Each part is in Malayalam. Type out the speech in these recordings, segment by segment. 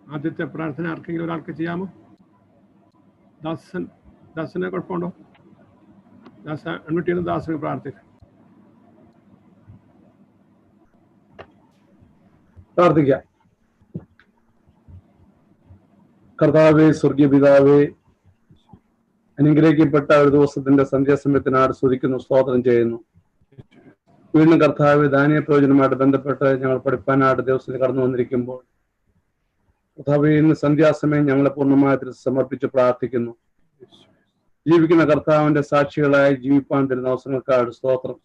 ആദ്യത്തെ പ്രാർത്ഥന ആർക്കെങ്കിലും ഒരാൾക്ക് ചെയ്യാമോ? ദാസന് കുഴപ്പമുണ്ടോ? ദാസ അൺമ്യൂട്ട് ചെയ്യുന്ന ദാസന് പ്രാർത്ഥിക്കാം. കർത്താവേ, സ്വർഗീയ പിതാവേ, അനുഗ്രഹിക്കപ്പെട്ട ഒരു ദിവസത്തിന്റെ സന്ധ്യാസമയത്തിനാട് സ്തുതിക്കുന്നു, സ്തോത്രം ചെയ്യുന്നു. വീണ്ടും കർത്താവേ, ദാനിയേൽ പ്രവചനവുമായിട്ട് ബന്ധപ്പെട്ട് ഞങ്ങൾ പഠിപ്പാനായിട്ട് ദിവസത്തിൽ കടന്നു വന്നിരിക്കുമ്പോൾ കർത്താവേ, ഇന്ന് സന്ധ്യാസമയം ഞങ്ങളെ പൂർണ്ണമായിട്ട് സമർപ്പിച്ച് പ്രാർത്ഥിക്കുന്നു. ജീവിക്കുന്ന കർത്താവിന്റെ സാക്ഷികളായി ജീവിപ്പാൻ തരുന്ന അവസരങ്ങൾക്കായിട്ട് സ്തോത്രം.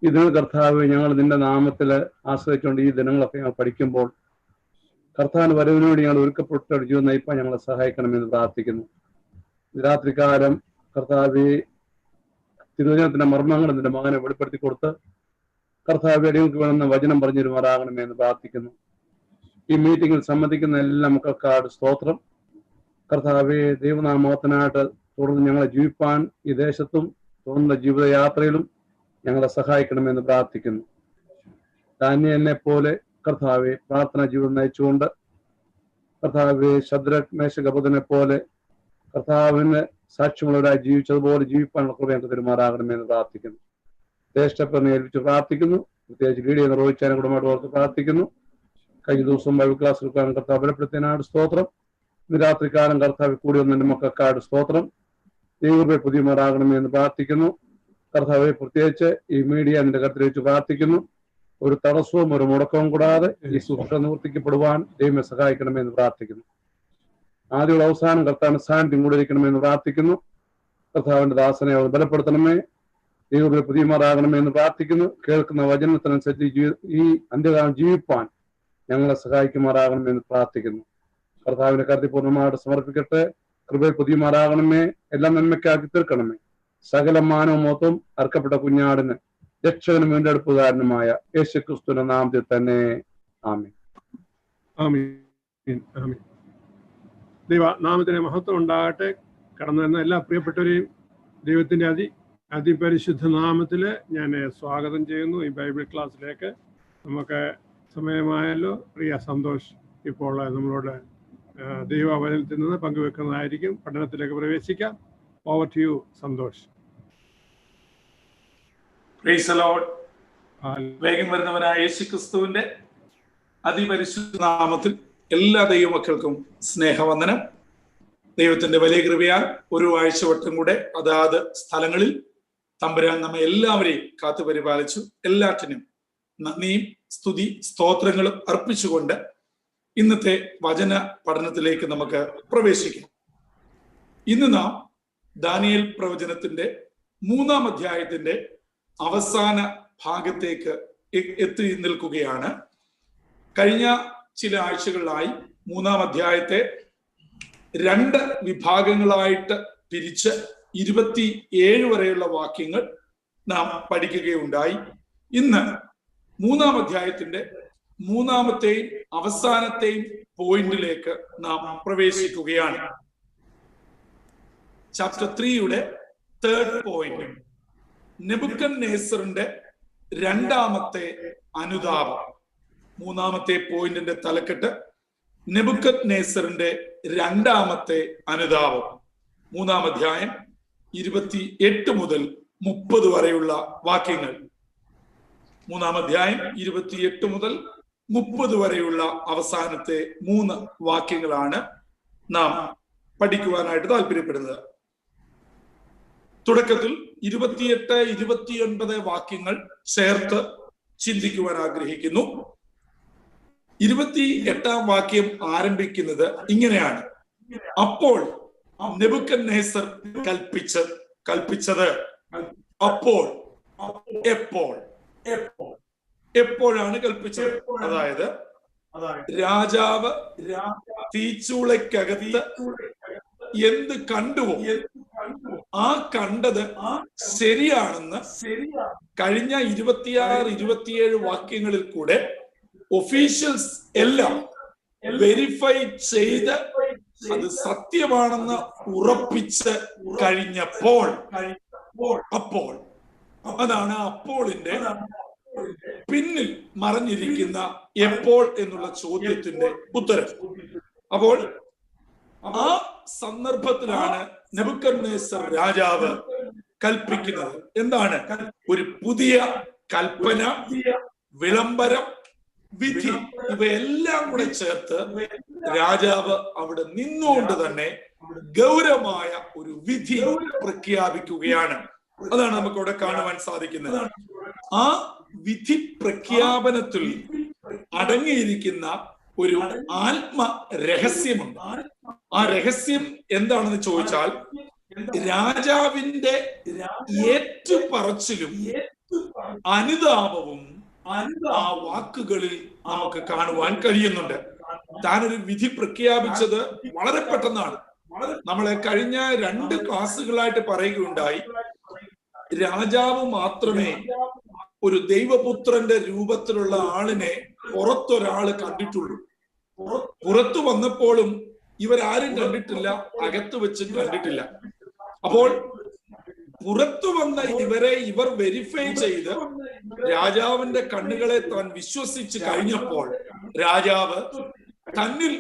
ഈ ദിനം കർത്താവേ, ഞങ്ങൾ നിന്റെ നാമത്തിൽ ആശ്രയിച്ചുകൊണ്ട് ഈ ദിനങ്ങളൊക്കെ ഞങ്ങൾ പഠിക്കുമ്പോൾ കർത്താവിന്റെ വരവിനോട് ഞങ്ങൾ ഒരുക്കപ്പെട്ട ജീവൻ നയിപ്പാൻ ഞങ്ങളെ സഹായിക്കണമെന്ന് പ്രാർത്ഥിക്കുന്നു. രാത്രികാലം കർത്താവെ, തിരുവചനത്തിന്റെ മർമ്മങ്ങൾ നിന്റെ മകനെ വെളിപ്പെടുത്തി കൊടുത്ത് കർത്താവെ, അടിയങ്ങൾക്ക് വേണമെന്ന വചനം പറഞ്ഞിരുമാറാകണമെന്ന് പ്രാർത്ഥിക്കുന്നു. ഈ മീറ്റിംഗിൽ സംബന്ധിക്കുന്ന എല്ലാ മക്കൾക്കാട് സ്തോത്രം. കർത്താവെ, ദൈവനാമത്തിനായിട്ട് തുടർന്ന് ഞങ്ങളെ ജീവിപ്പാൻ ഈ ദേശത്തും തുടർന്ന ജീവിതയാത്രയിലും ഞങ്ങളെ സഹായിക്കണമെന്ന് പ്രാർത്ഥിക്കുന്നു. ദാനിയേലിനെ പോലെ കർത്താവെ, പ്രാർത്ഥന ജീവിതം നയിച്ചുകൊണ്ട് കർത്താവെ, ശദ്രക് മേശക് അബേദ്നെഗോവിനെ പോലെ കർത്താവിന് സാക്ഷ്യമുള്ളവരായി ജീവിച്ചതുപോലെ ജീവിപ്പാനുള്ള കൃപ ഞങ്ങൾക്ക് പെരുമാറാകണമെന്ന് പ്രാർത്ഥിക്കുന്നു. ദേശപ്പെട്ടെന്ന് ഏൽപ്പിച്ച് പ്രാർത്ഥിക്കുന്നു. പ്രത്യേകിച്ച് ലീഡിയെ നിർവഹിച്ചാലും കുടുംബമായിട്ട് ഓർത്ത് പ്രാർത്ഥിക്കുന്നു. കഴിഞ്ഞ ദിവസം ബൈബിൾ ക്ലാസ് എടുക്കാൻ കർത്താവ് ബലപ്പെടുത്തിയതിനാട് സ്തോത്രം. ഇന്ന് രാത്രികാലം കർത്താവ് കൂടി വന്ന എൻ്റെ മക്കൾക്കാട് സ്തോത്രം. ദൈവകൃപയെ പുതിയമാറാകണമെന്ന് പ്രാർത്ഥിക്കുന്നു. കർത്താവെ, പ്രത്യേകിച്ച് ഈ മീഡിയ നിന്റെ കരുത്തിൽ വെച്ച് പ്രാർത്ഥിക്കുന്നു. ഒരു തടസ്സവും ഒരു മുടക്കവും കൂടാതെ ഈ ശുശ്രൂഷ നിവർത്തിക്കപ്പെടുവാൻ ദൈവമെ സഹായിക്കണമെന്ന് പ്രാർത്ഥിക്കുന്നു. ആദ്യമുള്ള അവസാനം കർത്താവിന്റെ സാന്നിധ്യം കൂടെ ഇരിക്കണമെന്ന് പ്രാർത്ഥിക്കുന്നു. കർത്താവിന്റെ ദാസനെ അവർ ബലപ്പെടുത്തണമേ, ദൈവത്തെ പുതിയമാറാകണമെന്ന് പ്രാർത്ഥിക്കുന്നു. കേൾക്കുന്ന വചനത്തിനനുസരിച്ച് ഈ അന്ത്യകാലം ജീവിപ്പാൻ ഞങ്ങളെ സഹായിക്കുമാറാകണമെന്ന് പ്രാർത്ഥിക്കുന്നു. കർത്താവിന്റെ കരുത്തിൽ പൂർണ്ണമായിട്ട് സമർപ്പിക്കട്ടെ. കൃപയെ പുതിയമാറാകണമേ, എല്ലാം നന്മയ്ക്കാക്കി തീർക്കണമേ. സകല മാനവും മൊത്തം അർക്കപ്പെട്ട കുഞ്ഞാടിന് രക്ഷകനും വീണ്ടെടുപ്പുകാരനുമായ യേശുക്രിസ്തുവിന്റെ നാമത്തിൽ തന്നെ ആമേൻ. ആമേൻ. ആമേൻ. ദൈവനാമത്തിന് മഹത്വം ഉണ്ടാകട്ടെ. കടന്നു വരുന്ന എല്ലാ പ്രിയപ്പെട്ടവരെയും ദൈവത്തിന്റെ അതിപരിശുദ്ധ നാമത്തിൽ ഞാൻ സ്വാഗതം ചെയ്യുന്നു ഈ ബൈബിൾ ക്ലാസ്സിലേക്ക്. നമുക്ക് സമയമായല്ലോ. പ്രിയ സന്തോഷ് ഇപ്പോൾ നമ്മളോട് ദൈവവചനത്തിൽ നിന്ന് പങ്കുവെക്കുന്നതായിരിക്കും. പഠനത്തിലേക്ക് പ്രവേശിക്കാം. Over to you Santhosh. Praise the lord. വേഗം വരുന്നവനായ യേശുക്രിസ്തുവിന്റെ അതിപരിശുദ്ധ നാമത്തിൽ എല്ലാ ദൈവമക്കൾക്കും സ്നേഹവന്ദനം. ദൈവത്തിന്റെ വലിയ കൃപയാൽ ഒരു ആഴ്ചവട്ടം കൂടെ അതാത് സ്ഥലങ്ങളിൽ തമ്പുരാൻ നമ്മെ എല്ലാവരെയും കാത്തു പരിപാലിച്ചു. എല്ലാറ്റിനും നന്ദിയും സ്തുതി സ്തോത്രങ്ങളും അർപ്പിച്ചുകൊണ്ട് ഇന്നത്തെ വചന പഠനത്തിലേക്ക് നമുക്ക് പ്രവേശിക്കാം. ഇന്ന് നാം ദാനിയേൽ പ്രവചനത്തിന്റെ 3-ാം അധ്യായത്തിന്റെ അവസാന ഭാഗത്തേക്ക് എത്തി നിൽക്കുകയാണ്. കഴിഞ്ഞ ചില ആഴ്ചകളിലായി 3-ാം അധ്യായത്തെ 2 വിഭാഗങ്ങളായിട്ട് പിരിച്ച് 27 വരെയുള്ള വാക്യങ്ങൾ നാം പഠിക്കുകയുണ്ടായി. ഇന്ന് 3-ാം അധ്യായത്തിന്റെ 3-ാമത്തെയും അവസാനത്തെയും പോയിന്റിലേക്ക് നാം പ്രവേശിക്കുകയാണ്. ചാപ്റ്റർ 3-യുടെ 3rd പോയിന്റ്, നെബൂഖദ്നേസറിന്റെ 2-ാമത്തെ അനുതാപം. 3-ാമത്തെ പോയിന്റിന്റെ തലക്കെട്ട് നെബൂഖദ്നേസറിന്റെ 2-ാമത്തെ അനുതാപം. 3-ാം അധ്യായം 28 മുതൽ 30 വരെയുള്ള വാക്യങ്ങൾ. 3-ാം അധ്യായം 28 മുതൽ 30 വരെയുള്ള അവസാനത്തെ 3 വാക്യങ്ങളാണ് നാം പഠിക്കുവാനായിട്ട് താല്പര്യപ്പെടുന്നത്. തുടക്കത്തിൽ 28, 29 വാക്യങ്ങൾ ചേർത്ത് ചിന്തിക്കുവാൻ ആഗ്രഹിക്കുന്നു. 28-ാം വാക്യം ആരംഭിക്കുന്നത് ഇങ്ങനെയാണ്: അപ്പോൾ നെബൂഖദ്നേസർ കൽപ്പിച്ചത്. അപ്പോൾ എപ്പോഴാണ് കൽപ്പിച്ചത്? അതായത് രാജാവ് തീച്ചൂളയ്ക്കകത്ത് എന്ത് കണ്ടുവോ ആ കണ്ടത് ശരിയാണെന്ന് കഴിഞ്ഞ 26, 27 വാക്യങ്ങളിൽ കൂടെ ഒഫീഷ്യൽസ് എല്ലാം വെരിഫൈ ചെയ്ത് അത് സത്യമാണെന്ന് ഉറപ്പിച്ച് കഴിഞ്ഞപ്പോൾ, അപ്പോൾ അതാണ് അപ്പോളിന്റെ പിന്നിൽ മറഞ്ഞിരിക്കുന്ന എപ്പോൾ എന്നുള്ള ചോദ്യത്തിന്റെ ഉത്തരം. അപ്പോൾ ആ സന്ദർഭത്തിലാണ് നെബൂഖദ്നേസർ രാജാവ് കൽപ്പിക്കുന്നത്. എന്താണ്? ഒരു പുതിയ കൽപ്പന, വിളംബരം, വിധി, ഇവയെല്ലാം കൂടെ ചേർത്ത് രാജാവ് അവിടെ നിന്നുകൊണ്ട് തന്നെ ഗൗരവമായ ഒരു വിധി പ്രഖ്യാപിക്കുകയാണ്. അതാണ് നമുക്ക് ഇവിടെ കാണുവാൻ സാധിക്കുന്നത്. ആ വിധി പ്രഖ്യാപനത്തിൽ അടങ്ങിയിരിക്കുന്ന ഒരു ആത്മ രഹസ്യമുണ്ട്. ആ രഹസ്യം എന്താണെന്ന് ചോദിച്ചാൽ, രാജാവിന്റെ ഏറ്റുപറച്ചിലും അനുതാപവും ആ വാക്കുകളിൽ നമുക്ക് കാണുവാൻ കഴിയുന്നുണ്ട്. താനൊരു വിധി പ്രഖ്യാപിച്ചത് വളരെ പെട്ടെന്നാണ്. നമ്മളെ കഴിഞ്ഞ 2 ക്ലാസ്സുകളായിട്ട് പറയുകയുണ്ടായി, രാജാവ് മാത്രമേ ഒരു ദൈവപുത്രന്റെ രൂപത്തിലുള്ള ആളിനെ പുറത്തൊരാള് കണ്ടിട്ടുള്ളൂ. പുറത്തു വന്നപ്പോഴും ഇവരാരും കണ്ടിട്ടില്ല, അകത്ത് വെച്ചും കണ്ടിട്ടില്ല. അപ്പോൾ പുറത്തു വന്ന ഇവർ വെരിഫൈ ചെയ്ത് രാജാവിന്റെ കണ്ണുകളെ താൻ വിശ്വസിച്ച് കഴിഞ്ഞപ്പോൾ രാജാവ് തന്നിൽ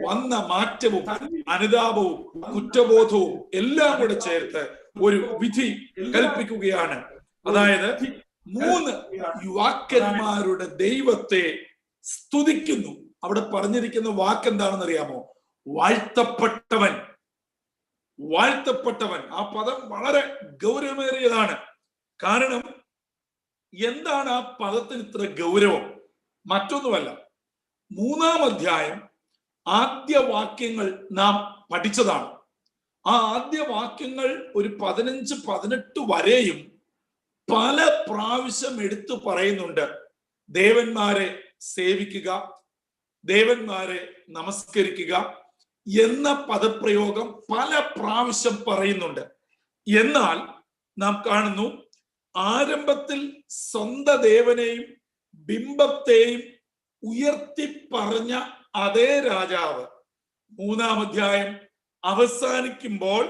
വന്ന മാറ്റവും അനുതാപവും കുറ്റബോധവും എല്ലാം കൂടെ ചേർത്ത് ഒരു വിധി കൽപ്പിക്കുകയാണ്. അതായത് 3 യുവാക്കന്മാരുടെ ദൈവത്തെ സ്തുതിക്കുന്നു. അവിടെ പറഞ്ഞിരിക്കുന്ന വാക്ക് എന്താണെന്ന് അറിയാമോ? വാഴ്ത്തപ്പെട്ടവൻ. വാഴ്ത്തപ്പെട്ടവൻ. ആ പദം വളരെ ഗൗരവമേറിയതാണ്. കാരണം എന്താണ് ആ പദത്തിന് ഇത്ര ഗൗരവം? മറ്റൊന്നുമല്ല, 3-ാം അധ്യായം ആദ്യ വാക്യങ്ങൾ നാം പഠിച്ചതാണ്. ആ ആദ്യ വാക്യങ്ങൾ ഒരു 15-18 വരെയും പല പ്രാവശ്യം എടുത്തു പറയുന്നുണ്ട്. ദേവന്മാരെ സേവിക്കുക, ദേവന്മാരെ നമസ്കരിക്കുക എന്ന പദപ്രയോഗം പല പ്രാവശ്യം പറയുന്നുണ്ട്. എന്നാൽ നാം കാണുന്നു, ആരംഭത്തിൽ സ്വന്തം ദേവനെയും ബിംബത്തെയും ഉയർത്തി പറഞ്ഞ അതേ രാജാവ് 3-ാം അധ്യായം അവസാനിക്കുമ്പോൾ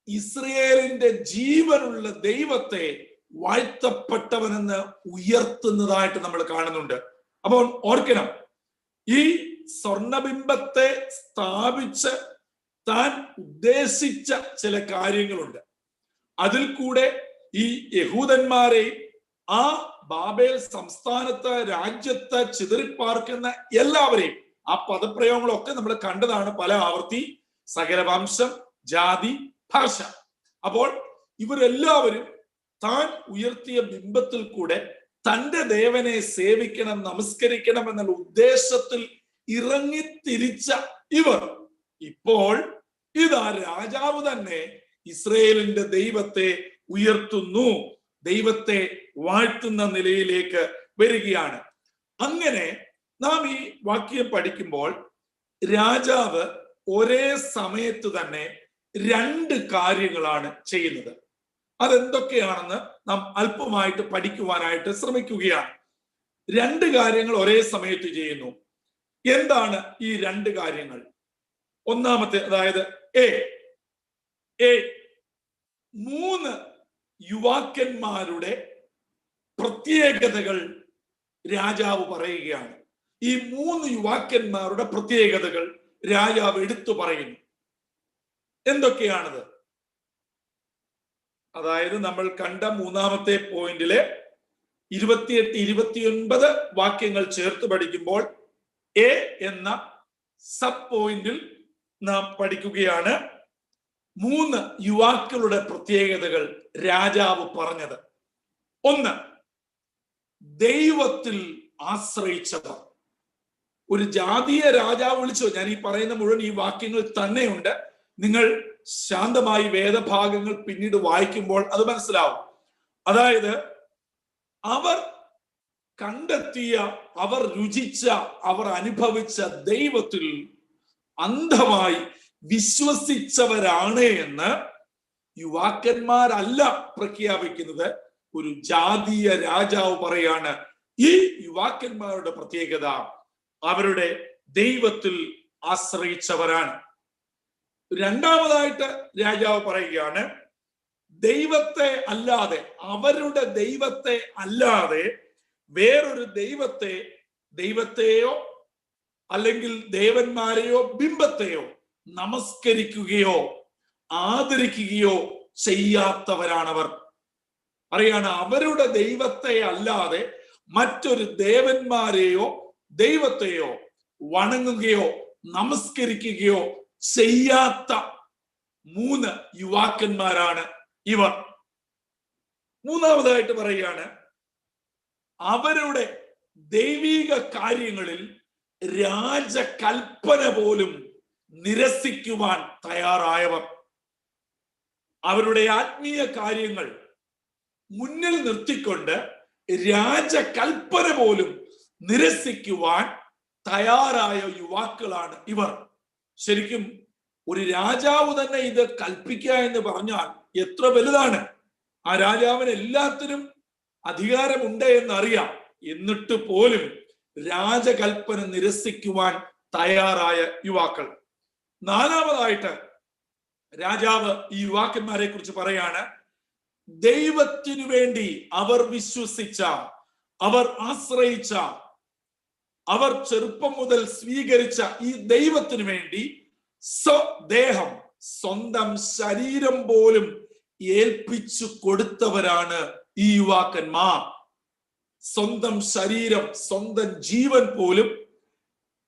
ഇസ്രയേലിന്റെ ജീവനുള്ള ദൈവത്തെ വാഴ്ത്തപ്പെട്ടവനെന്ന് ഉയർത്തുന്നതായിട്ട് നമ്മൾ കാണുന്നുണ്ട്. അപ്പോൾ ഓർക്കണം, ഈ സ്വർണബിംബത്തെ സ്ഥാപിച്ച് താൻ ഉദ്ദേശിച്ച ചില കാര്യങ്ങളുണ്ട്. അതിൽ കൂടെ ഈ യഹൂദന്മാരെയും ആ ബാബേൽ സംസ്ഥാനത്ത് രാജ്യത്ത് ചിതറിപ്പാർക്കുന്ന എല്ലാവരെയും, ആ പദപ്രയോഗങ്ങളൊക്കെ നമ്മൾ കണ്ടതാണ് പല ആവർത്തി. സകല വംശം, ജാതി, ഭാഷ. അപ്പോൾ ഇവരെല്ലാവരും താൻ ഉയർത്തിയ ബിംബത്തിൽ കൂടെ തന്റെ ദേവനെ സേവിക്കണം, നമസ്കരിക്കണം എന്നുള്ള ഉദ്ദേശത്തിൽ ഇറങ്ങിത്തിരിച്ച ഇവർ ഇപ്പോൾ ഇതാ രാജാവ് തന്നെ ഇസ്രയേലിന്റെ ദൈവത്തെ ഉയർത്തുന്നു, ദൈവത്തെ വാഴ്ത്തുന്ന നിലയിലേക്ക് വരികയാണ്. അങ്ങനെ നാം ഈ വാക്യം പഠിക്കുമ്പോൾ രാജാവ് ഒരേ സമയത്ത് തന്നെ 2 കാര്യങ്ങളാണ് ചെയ്യുന്നത്. അതെന്തൊക്കെയാണെന്ന് നാം അല്പമായിട്ട് പഠിക്കുവാനായിട്ട് ശ്രമിക്കുകയാണ്. 2 കാര്യങ്ങൾ ഒരേ സമയത്ത് ചെയ്യുന്നു. എന്താണ് ഈ 2 കാര്യങ്ങൾ? ഒന്നാമത്തെ, അതായത് എ 3 യുവാക്കന്മാരുടെ പ്രത്യേകതകൾ രാജാവ് പറയുകയാണ്. ഈ 3 യുവാക്കന്മാരുടെ പ്രത്യേകതകൾ രാജാവ് എടുത്തു പറയുന്നു. എന്തൊക്കെയാണത്? അതായത് നമ്മൾ കണ്ട 3-ാമത്തെ പോയിന്റിലെ 28-29 വാക്യങ്ങൾ ചേർത്ത് പഠിക്കുമ്പോൾ എ എന്ന സബ് പോയിന്റിൽ നാം പഠിക്കുകയാണ് 3 യുവാക്കളുടെ പ്രത്യേകതകൾ രാജാവ് പറഞ്ഞത്. 1, ദൈവത്തിൽ ആശ്രയിച്ചവർ. ഒരു ജാതീയ രാജാവ് വിളിച്ചു. ഞാൻ ഈ പറയുന്ന മുഴുവൻ ഈ വാക്യങ്ങൾ തന്നെയുണ്ട്. നിങ്ങൾ ശാന്തമായി വേദഭാഗങ്ങൾ പിന്നീട് വായിക്കുമ്പോൾ അത് മനസ്സിലാവും. അതായത് അവർ കണ്ടെത്തിയ, അവർ രുചിച്ച, അവർ അനുഭവിച്ച ദൈവത്തിൽ അന്ധമായി വിശ്വസിച്ചവരാണ് എന്ന് യുവാക്കന്മാരല്ല പ്രഖ്യാപിക്കുന്നത്, ഒരു ജാതീയ രാജാവ് പറയാണ്. ഈ യുവാക്കന്മാരുടെ പ്രത്യേകത അവരുടെ ദൈവത്തിൽ ആശ്രയിച്ചവരാണ്. രണ്ടാമതായിട്ട് രാജാവ് പറയുകയാണ്, ദൈവത്തെ അല്ലാതെ, അവരുടെ ദൈവത്തെ അല്ലാതെ വേറൊരു ദൈവത്തെയോ അല്ലെങ്കിൽ ദേവന്മാരെയോ ബിംബത്തെയോ നമസ്കരിക്കുകയോ ആദരിക്കുകയോ ചെയ്യാത്തവരാണവർ. പറയാണ്, അവരുടെ ദൈവത്തെ അല്ലാതെ മറ്റൊരു ദേവന്മാരെയോ ദൈവത്തെയോ വണങ്ങുകയോ നമസ്കരിക്കുകയോ ചെയ്യാത്ത 3 യുവാക്കന്മാരാണ് ഇവർ. മൂന്നാമതായിട്ട് പറയുകയാണ്, അവരുടെ ദൈവിക കാര്യങ്ങളിൽ രാജകൽപ്പന പോലും നിരസിക്കുവാൻ തയ്യാറായവർ. അവരുടെ ആത്മീയ കാര്യങ്ങൾ മുന്നിൽ നിർത്തിക്കൊണ്ട് രാജകൽപ്പന പോലും നിരസിക്കുവാൻ തയ്യാറായ യുവാക്കളാണ് ഇവർ. ശരിക്കും ഒരു രാജാവ് തന്നെ ഇത് കൽപ്പിക്കുക എന്ന് പറഞ്ഞാൽ എത്ര വലുതാണ്. ആ രാജാവിന് എല്ലാത്തിനും അധികാരമുണ്ട് എന്നറിയാം. എന്നിട്ട് പോലും രാജകൽപ്പന നിരസിക്കുവാൻ തയ്യാറായ യുവാക്കൾ. നാലാമതായിട്ട് രാജാവ് ഈ യുവാക്കന്മാരെ കുറിച്ച് പറയാണ്, ദൈവത്തിനു വേണ്ടി അവർ വിശ്വസിച്ച, അവർ ആശ്രയിച്ച, അവർ ചെറുപ്പം മുതൽ സ്വീകരിച്ച ഈ ദൈവത്തിനു വേണ്ടി സ്വദേഹം, സ്വന്തം ശരീരം പോലും ഏൽപ്പിച്ചു കൊടുത്തവരാണ് ഈ യുവാക്കന്മാർ. സ്വന്തം ശരീരം, സ്വന്തം ജീവൻ പോലും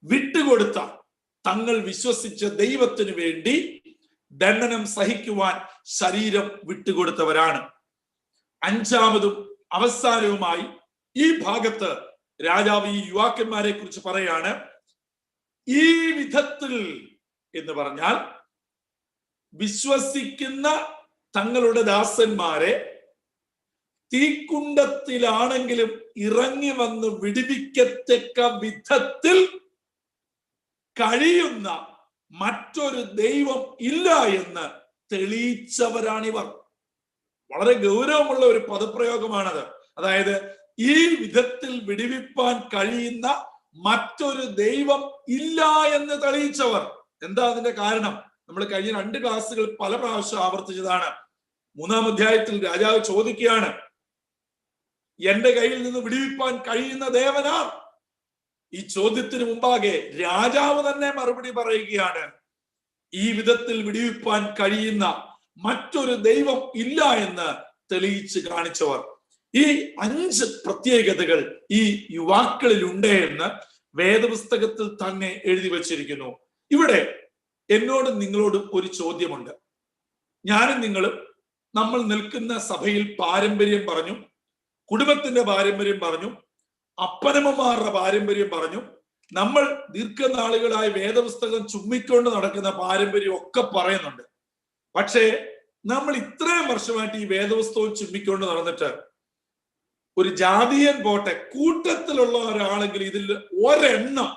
വിട്ടുകൊടുത്ത, തങ്ങൾ വിശ്വസിച്ച ദൈവത്തിനു വേണ്ടി ദണ്ഡനം സഹിക്കുവാൻ ശരീരം വിട്ടുകൊടുത്തവരാണ്. അഞ്ചാമതും അവസാനവുമായി ഈ ഭാഗത്ത് രാജാവ് ഈ യുവാക്കന്മാരെ കുറിച്ച് പറയാണ്, ഈ വിധത്തിൽ എന്ന് പറഞ്ഞാൽ വിശ്വസിക്കുന്ന തങ്ങളുടെ ദാസന്മാരെ തീക്കുണ്ടത്തിലാണെങ്കിലും ഇറങ്ങി വന്ന് വിടുവിക്കത്തക്ക വിധത്തിൽ കഴിയുന്ന മറ്റൊരു ദൈവം ഇല്ല എന്ന് തെളിയിച്ചവരാണിവർ. വളരെ ഗൗരവമുള്ള ഒരു പദപ്രയോഗമാണത്. അതായത് ഈ വിധത്തിൽ വിടുവിപ്പാൻ കഴിയുന്ന മറ്റൊരു ദൈവം ഇല്ല എന്ന് തെളിയിച്ചവർ. എന്താ അതിന്റെ കാരണം? നമ്മൾ കഴിഞ്ഞ 2 ക്ലാസ്സുകൾ പല പ്രാവശ്യം ആവർത്തിച്ചതാണ്. 3-ാം അധ്യായത്തിൽ രാജാവ് ചോദിക്കുകയാണ്, എന്റെ കയ്യിൽ നിന്ന് വിടുവിപ്പാൻ കഴിയുന്ന ദേവനാർ? ഈ ചോദ്യത്തിന് മുമ്പാകെ രാജാവ് തന്നെ മറുപടി പറയുകയാണ്, ഈ വിധത്തിൽ വിടുവിപ്പാൻ കഴിയുന്ന മറ്റൊരു ദൈവം ഇല്ല എന്ന് തെളിയിച്ച് കാണിച്ചവർ. ഈ 5 പ്രത്യേകതകൾ ഈ യുവാക്കളിൽ ഉണ്ട് എന്ന് വേദപുസ്തകത്തിൽ തന്നെ എഴുതി വച്ചിരിക്കുന്നു. ഇവിടെ എന്നോടും നിങ്ങളോടും ഒരു ചോദ്യമുണ്ട്. ഞാനും നിങ്ങളും നമ്മൾ നിൽക്കുന്ന സഭയിൽ പാരമ്പര്യം പറഞ്ഞു, കുടുംബത്തിന്റെ പാരമ്പര്യം പറഞ്ഞു, അപ്പനമ്മമാരുടെ പാരമ്പര്യം പറഞ്ഞു, നമ്മൾ ദീർഘനാളുകളായി വേദപുസ്തകം ചുമ്മിക്കൊണ്ട് നടക്കുന്ന പാരമ്പര്യം ഒക്കെ പറയുന്നുണ്ട്. പക്ഷേ നമ്മൾ ഇത്രയും വർഷമായിട്ട് ഈ വേദപുസ്തകം ചുമ്മിക്കൊണ്ട് നടന്നിട്ട് ഒരു ജാതീയൻ പോട്ടെ, കൂട്ടത്തിലുള്ള ഒരാളെങ്കിലും ഇതിൽ ഒരെണ്ണം,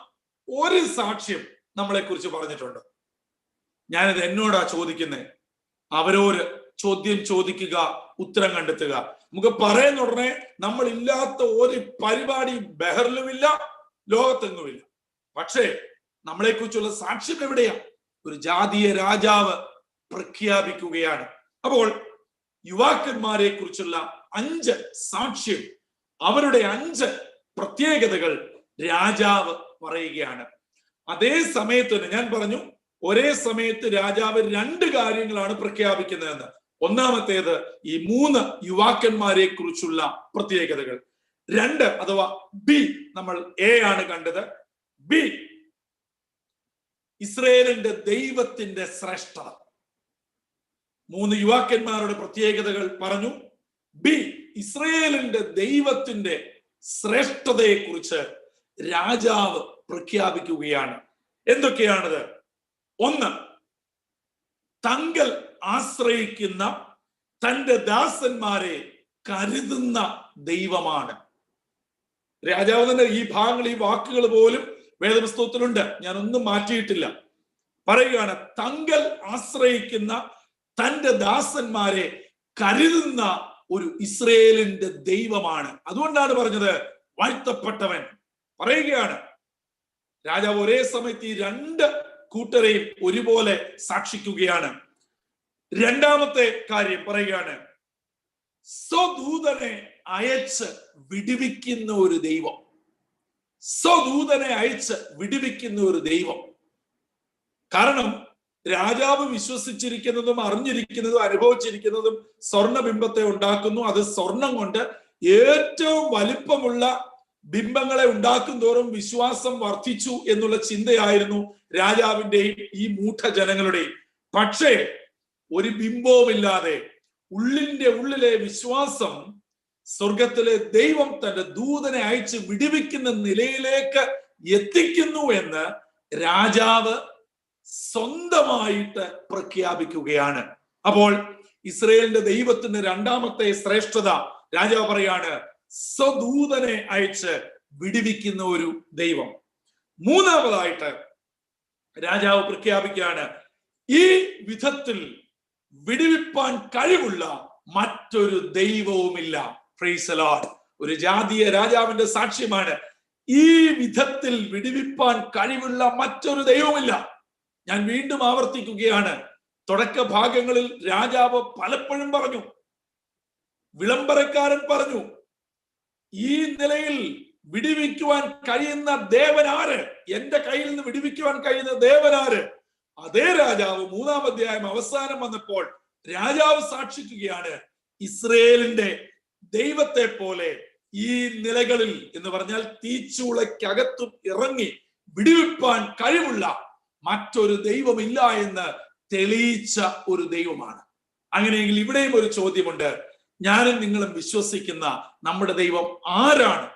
ഒരു സാക്ഷ്യം നമ്മളെ കുറിച്ച് പറഞ്ഞിട്ടുണ്ട്? ഞാനിത് എന്നോടാ ചോദിക്കുന്നത്. അവരോട് ചോദ്യം ചോദിക്കുക, ഉത്തരം കണ്ടെത്തുക. നമുക്ക് പറയുന്ന ഉടനെ നമ്മൾ ഇല്ലാത്ത ഒരു പരിപാടി ബഹറിലുമില്ല, ലോകത്തെങ്ങുമില്ല. പക്ഷേ നമ്മളെ കുറിച്ചുള്ള സാക്ഷ്യം എവിടെയാ? ഒരു ജാതീയ രാജാവ് പ്രഖ്യാപിക്കുകയാണ്. അപ്പോൾ യുവാക്കന്മാരെ കുറിച്ചുള്ള 5 സാക്ഷ്യം, അവരുടെ 5 പ്രത്യേകതകൾ രാജാവ് പറയുകയാണ്. അതേ സമയത്ത് തന്നെ ഞാൻ പറഞ്ഞു, ഒരേ സമയത്ത് രാജാവ് 2 കാര്യങ്ങളാണ് പ്രഖ്യാപിക്കുന്നതെന്ന്. ഒന്നാമത്തേത് ഈ 3 യുവാക്കന്മാരെ കുറിച്ചുള്ള പ്രത്യേകതകൾ. 2 അഥവാ ബി, നമ്മൾ എ ആണ് കണ്ടത്. ബി, ഇസ്രായേലിന്റെ ദൈവത്തിന്റെ ശ്രേഷ്ഠത. 3 യുവാക്കന്മാരുടെ പ്രത്യേകതകൾ പറഞ്ഞു. ബി, ഇസ്രായേലിന്റെ ദൈവത്തിന്റെ ശ്രേഷ്ഠതയെ കുറിച്ച് രാജാവ് പ്രഖ്യാപിക്കുകയാണ്. എന്തൊക്കെയാണത്? 1, തങ്ങൾ ആശ്രയിക്കുന്ന തന്റെ ദാസന്മാരെ കരുതുന്ന ദൈവമാണ്. രാജാവ് തന്നെ ഈ ഭാഗങ്ങൾ, ഈ വാക്കുകൾ പോലും വേദപുസ്തകത്തിലുണ്ട്, ഞാനൊന്നും മാറ്റിയിട്ടില്ല. പറയുകയാണ്, തങ്ങൾ ആശ്രയിക്കുന്ന തന്റെ ദാസന്മാരെ കരുതുന്ന ഒരു ഇസ്രായേലിന്റെ ദൈവമാണ്. അതുകൊണ്ടാണ് പറഞ്ഞത് വാഴ്ത്തപ്പെട്ടവൻ. പറയുകയാണ് രാജാവ് ഒരേ സമയത്ത് ഈ 2 കൂട്ടരെയും ഒരുപോലെ സാക്ഷിക്കുകയാണ്. 2ാമത്തെ കാര്യം പറയുകയാണ്, സ്വദൂതനെ അയച്ച് വിടുവിക്കുന്ന ഒരു ദൈവം, സ്വദൂതനെ അയച്ച് വിടുവിക്കുന്ന ഒരു ദൈവം. കാരണം രാജാവ് വിശ്വസിച്ചിരിക്കുന്നതും അറിഞ്ഞിരിക്കുന്നതും അനുഭവിച്ചിരിക്കുന്നതും സ്വർണബിംബത്തെ ഉണ്ടാക്കുന്നു. അത് സ്വർണം കൊണ്ട് ഏറ്റവും വലിപ്പമുള്ള ബിംബങ്ങളെ ഉണ്ടാക്കും തോറും വിശ്വാസം വർദ്ധിച്ചു എന്നുള്ള ചിന്തയായിരുന്നു രാജാവിന്റെയും ഈ മൂഢജനങ്ങളുടെയും. പക്ഷേ ഒരു ബിംബവുമില്ലാതെ ഉള്ളിലെ വിശ്വാസം സ്വർഗത്തിലെ ദൈവം തന്റെ ദൂതനെ അയച്ച് വിടുവിക്കുന്ന നിലയിലേക്ക് എത്തിക്കുന്നു എന്ന് രാജാവ് സ്വന്തമായിട്ട് പ്രഖ്യാപിക്കുകയാണ്. അപ്പോൾ ഇസ്രായേലിന്റെ ദൈവത്തിന്റെ രണ്ടാമത്തെ ശ്രേഷ്ഠത രാജാവ് പറയാണ്, സ്വദൂതനെ അയച്ച് വിടുവിക്കുന്ന ഒരു ദൈവം. മൂന്നാമതായിട്ട് രാജാവ് പ്രഖ്യാപിക്കുകയാണ്, ഈ വിധത്തിൽ വിടുവിപ്പാൻ കഴിവുള്ള മറ്റൊരു ദൈവവുമില്ല. Price the Lord. ഒരു ജാതീയ രാജാവിന്റെ സാക്ഷ്യമാണ്, ഈ വിധത്തിൽ വിടുവിപ്പാൻ കഴിവുള്ള മറ്റൊരു ദൈവമില്ല. ഞാൻ വീണ്ടും ആവർത്തിക്കുകയാണ്, തുടക്ക ഭാഗങ്ങളിൽ രാജാവ് പലപ്പോഴും പറഞ്ഞു, വിളംബരക്കാരൻ പറഞ്ഞു, ഈ നിലയിൽ വിടുവിക്കുവാൻ കഴിയുന്ന ദേവനാര്, എന്റെ കയ്യിൽ നിന്ന് വിടുവിക്കുവാൻ കഴിയുന്ന ദേവനാര്. അതേ രാജാവ് 3-ാം അധ്യായം അവസാനം വന്നപ്പോൾ രാജാവ് സാക്ഷിക്കുകയാണ്, ഇസ്രയേലിന്റെ ദൈവത്തെ പോലെ ഈ നിലകളിൽ എന്ന് പറഞ്ഞാൽ തീച്ചൂളയ്ക്കകത്തും ഇറങ്ങി വിടുവിപ്പാൻ കഴിവുള്ള മറ്റൊരു ദൈവമില്ല എന്ന് തെളിയിച്ച ഒരു ദൈവമാണ്. അങ്ങനെയെങ്കിൽ ഇവിടെയും ഒരു ചോദ്യമുണ്ട്, ഞാനും നിങ്ങളും വിശ്വസിക്കുന്ന നമ്മുടെ ദൈവം ആരാണ്?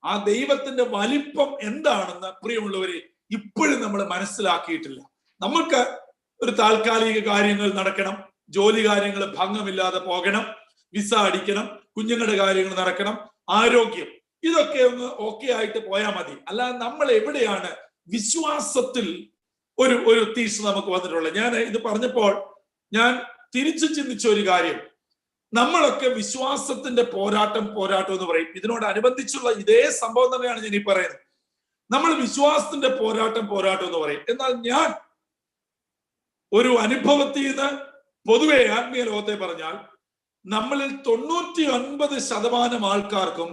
ആ ദൈവത്തിന്റെ വലിപ്പം എന്താണെന്ന് പ്രിയമുള്ളവരെ ഇപ്പോഴും നമ്മൾ മനസ്സിലാക്കിയിട്ടില്ല. നമുക്ക് ഒരു താൽക്കാലിക കാര്യങ്ങൾ നടക്കണം, ജോലി കാര്യങ്ങൾ ഭംഗമില്ലാതെ പോകണം, വിസ അടിക്കണം, കുഞ്ഞുങ്ങളുടെ കാര്യങ്ങൾ നടക്കണം, ആരോഗ്യം, ഇതൊക്കെ ഒന്ന് ഓക്കെ ആയിട്ട് പോയാൽ മതി. അല്ലാതെ നമ്മൾ എവിടെയാണ് വിശ്വാസത്തിൽ ഒരു തീർച്ച നമുക്ക് വന്നിട്ടുള്ളത്? ഞാൻ ഇത് പറഞ്ഞപ്പോൾ ഞാൻ തിരിച്ചു ചിന്തിച്ച ഒരു കാര്യം, നമ്മളൊക്കെ വിശ്വാസത്തിന്റെ പോരാട്ടം എന്ന് പറയും. ഇതിനോടനുബന്ധിച്ചുള്ള ഇതേ സംഭവം തന്നെയാണ് ഞാൻ ഈ പറയുന്നത്. നമ്മൾ വിശ്വാസത്തിന്റെ പോരാട്ടം എന്ന് പറയും. എന്നാൽ ഞാൻ ഒരു അനുഭവത്തിൽ നിന്ന് പൊതുവെ ആത്മീയ ലോകത്തെ പറഞ്ഞാൽ, നമ്മളിൽ 99% ആൾക്കാർക്കും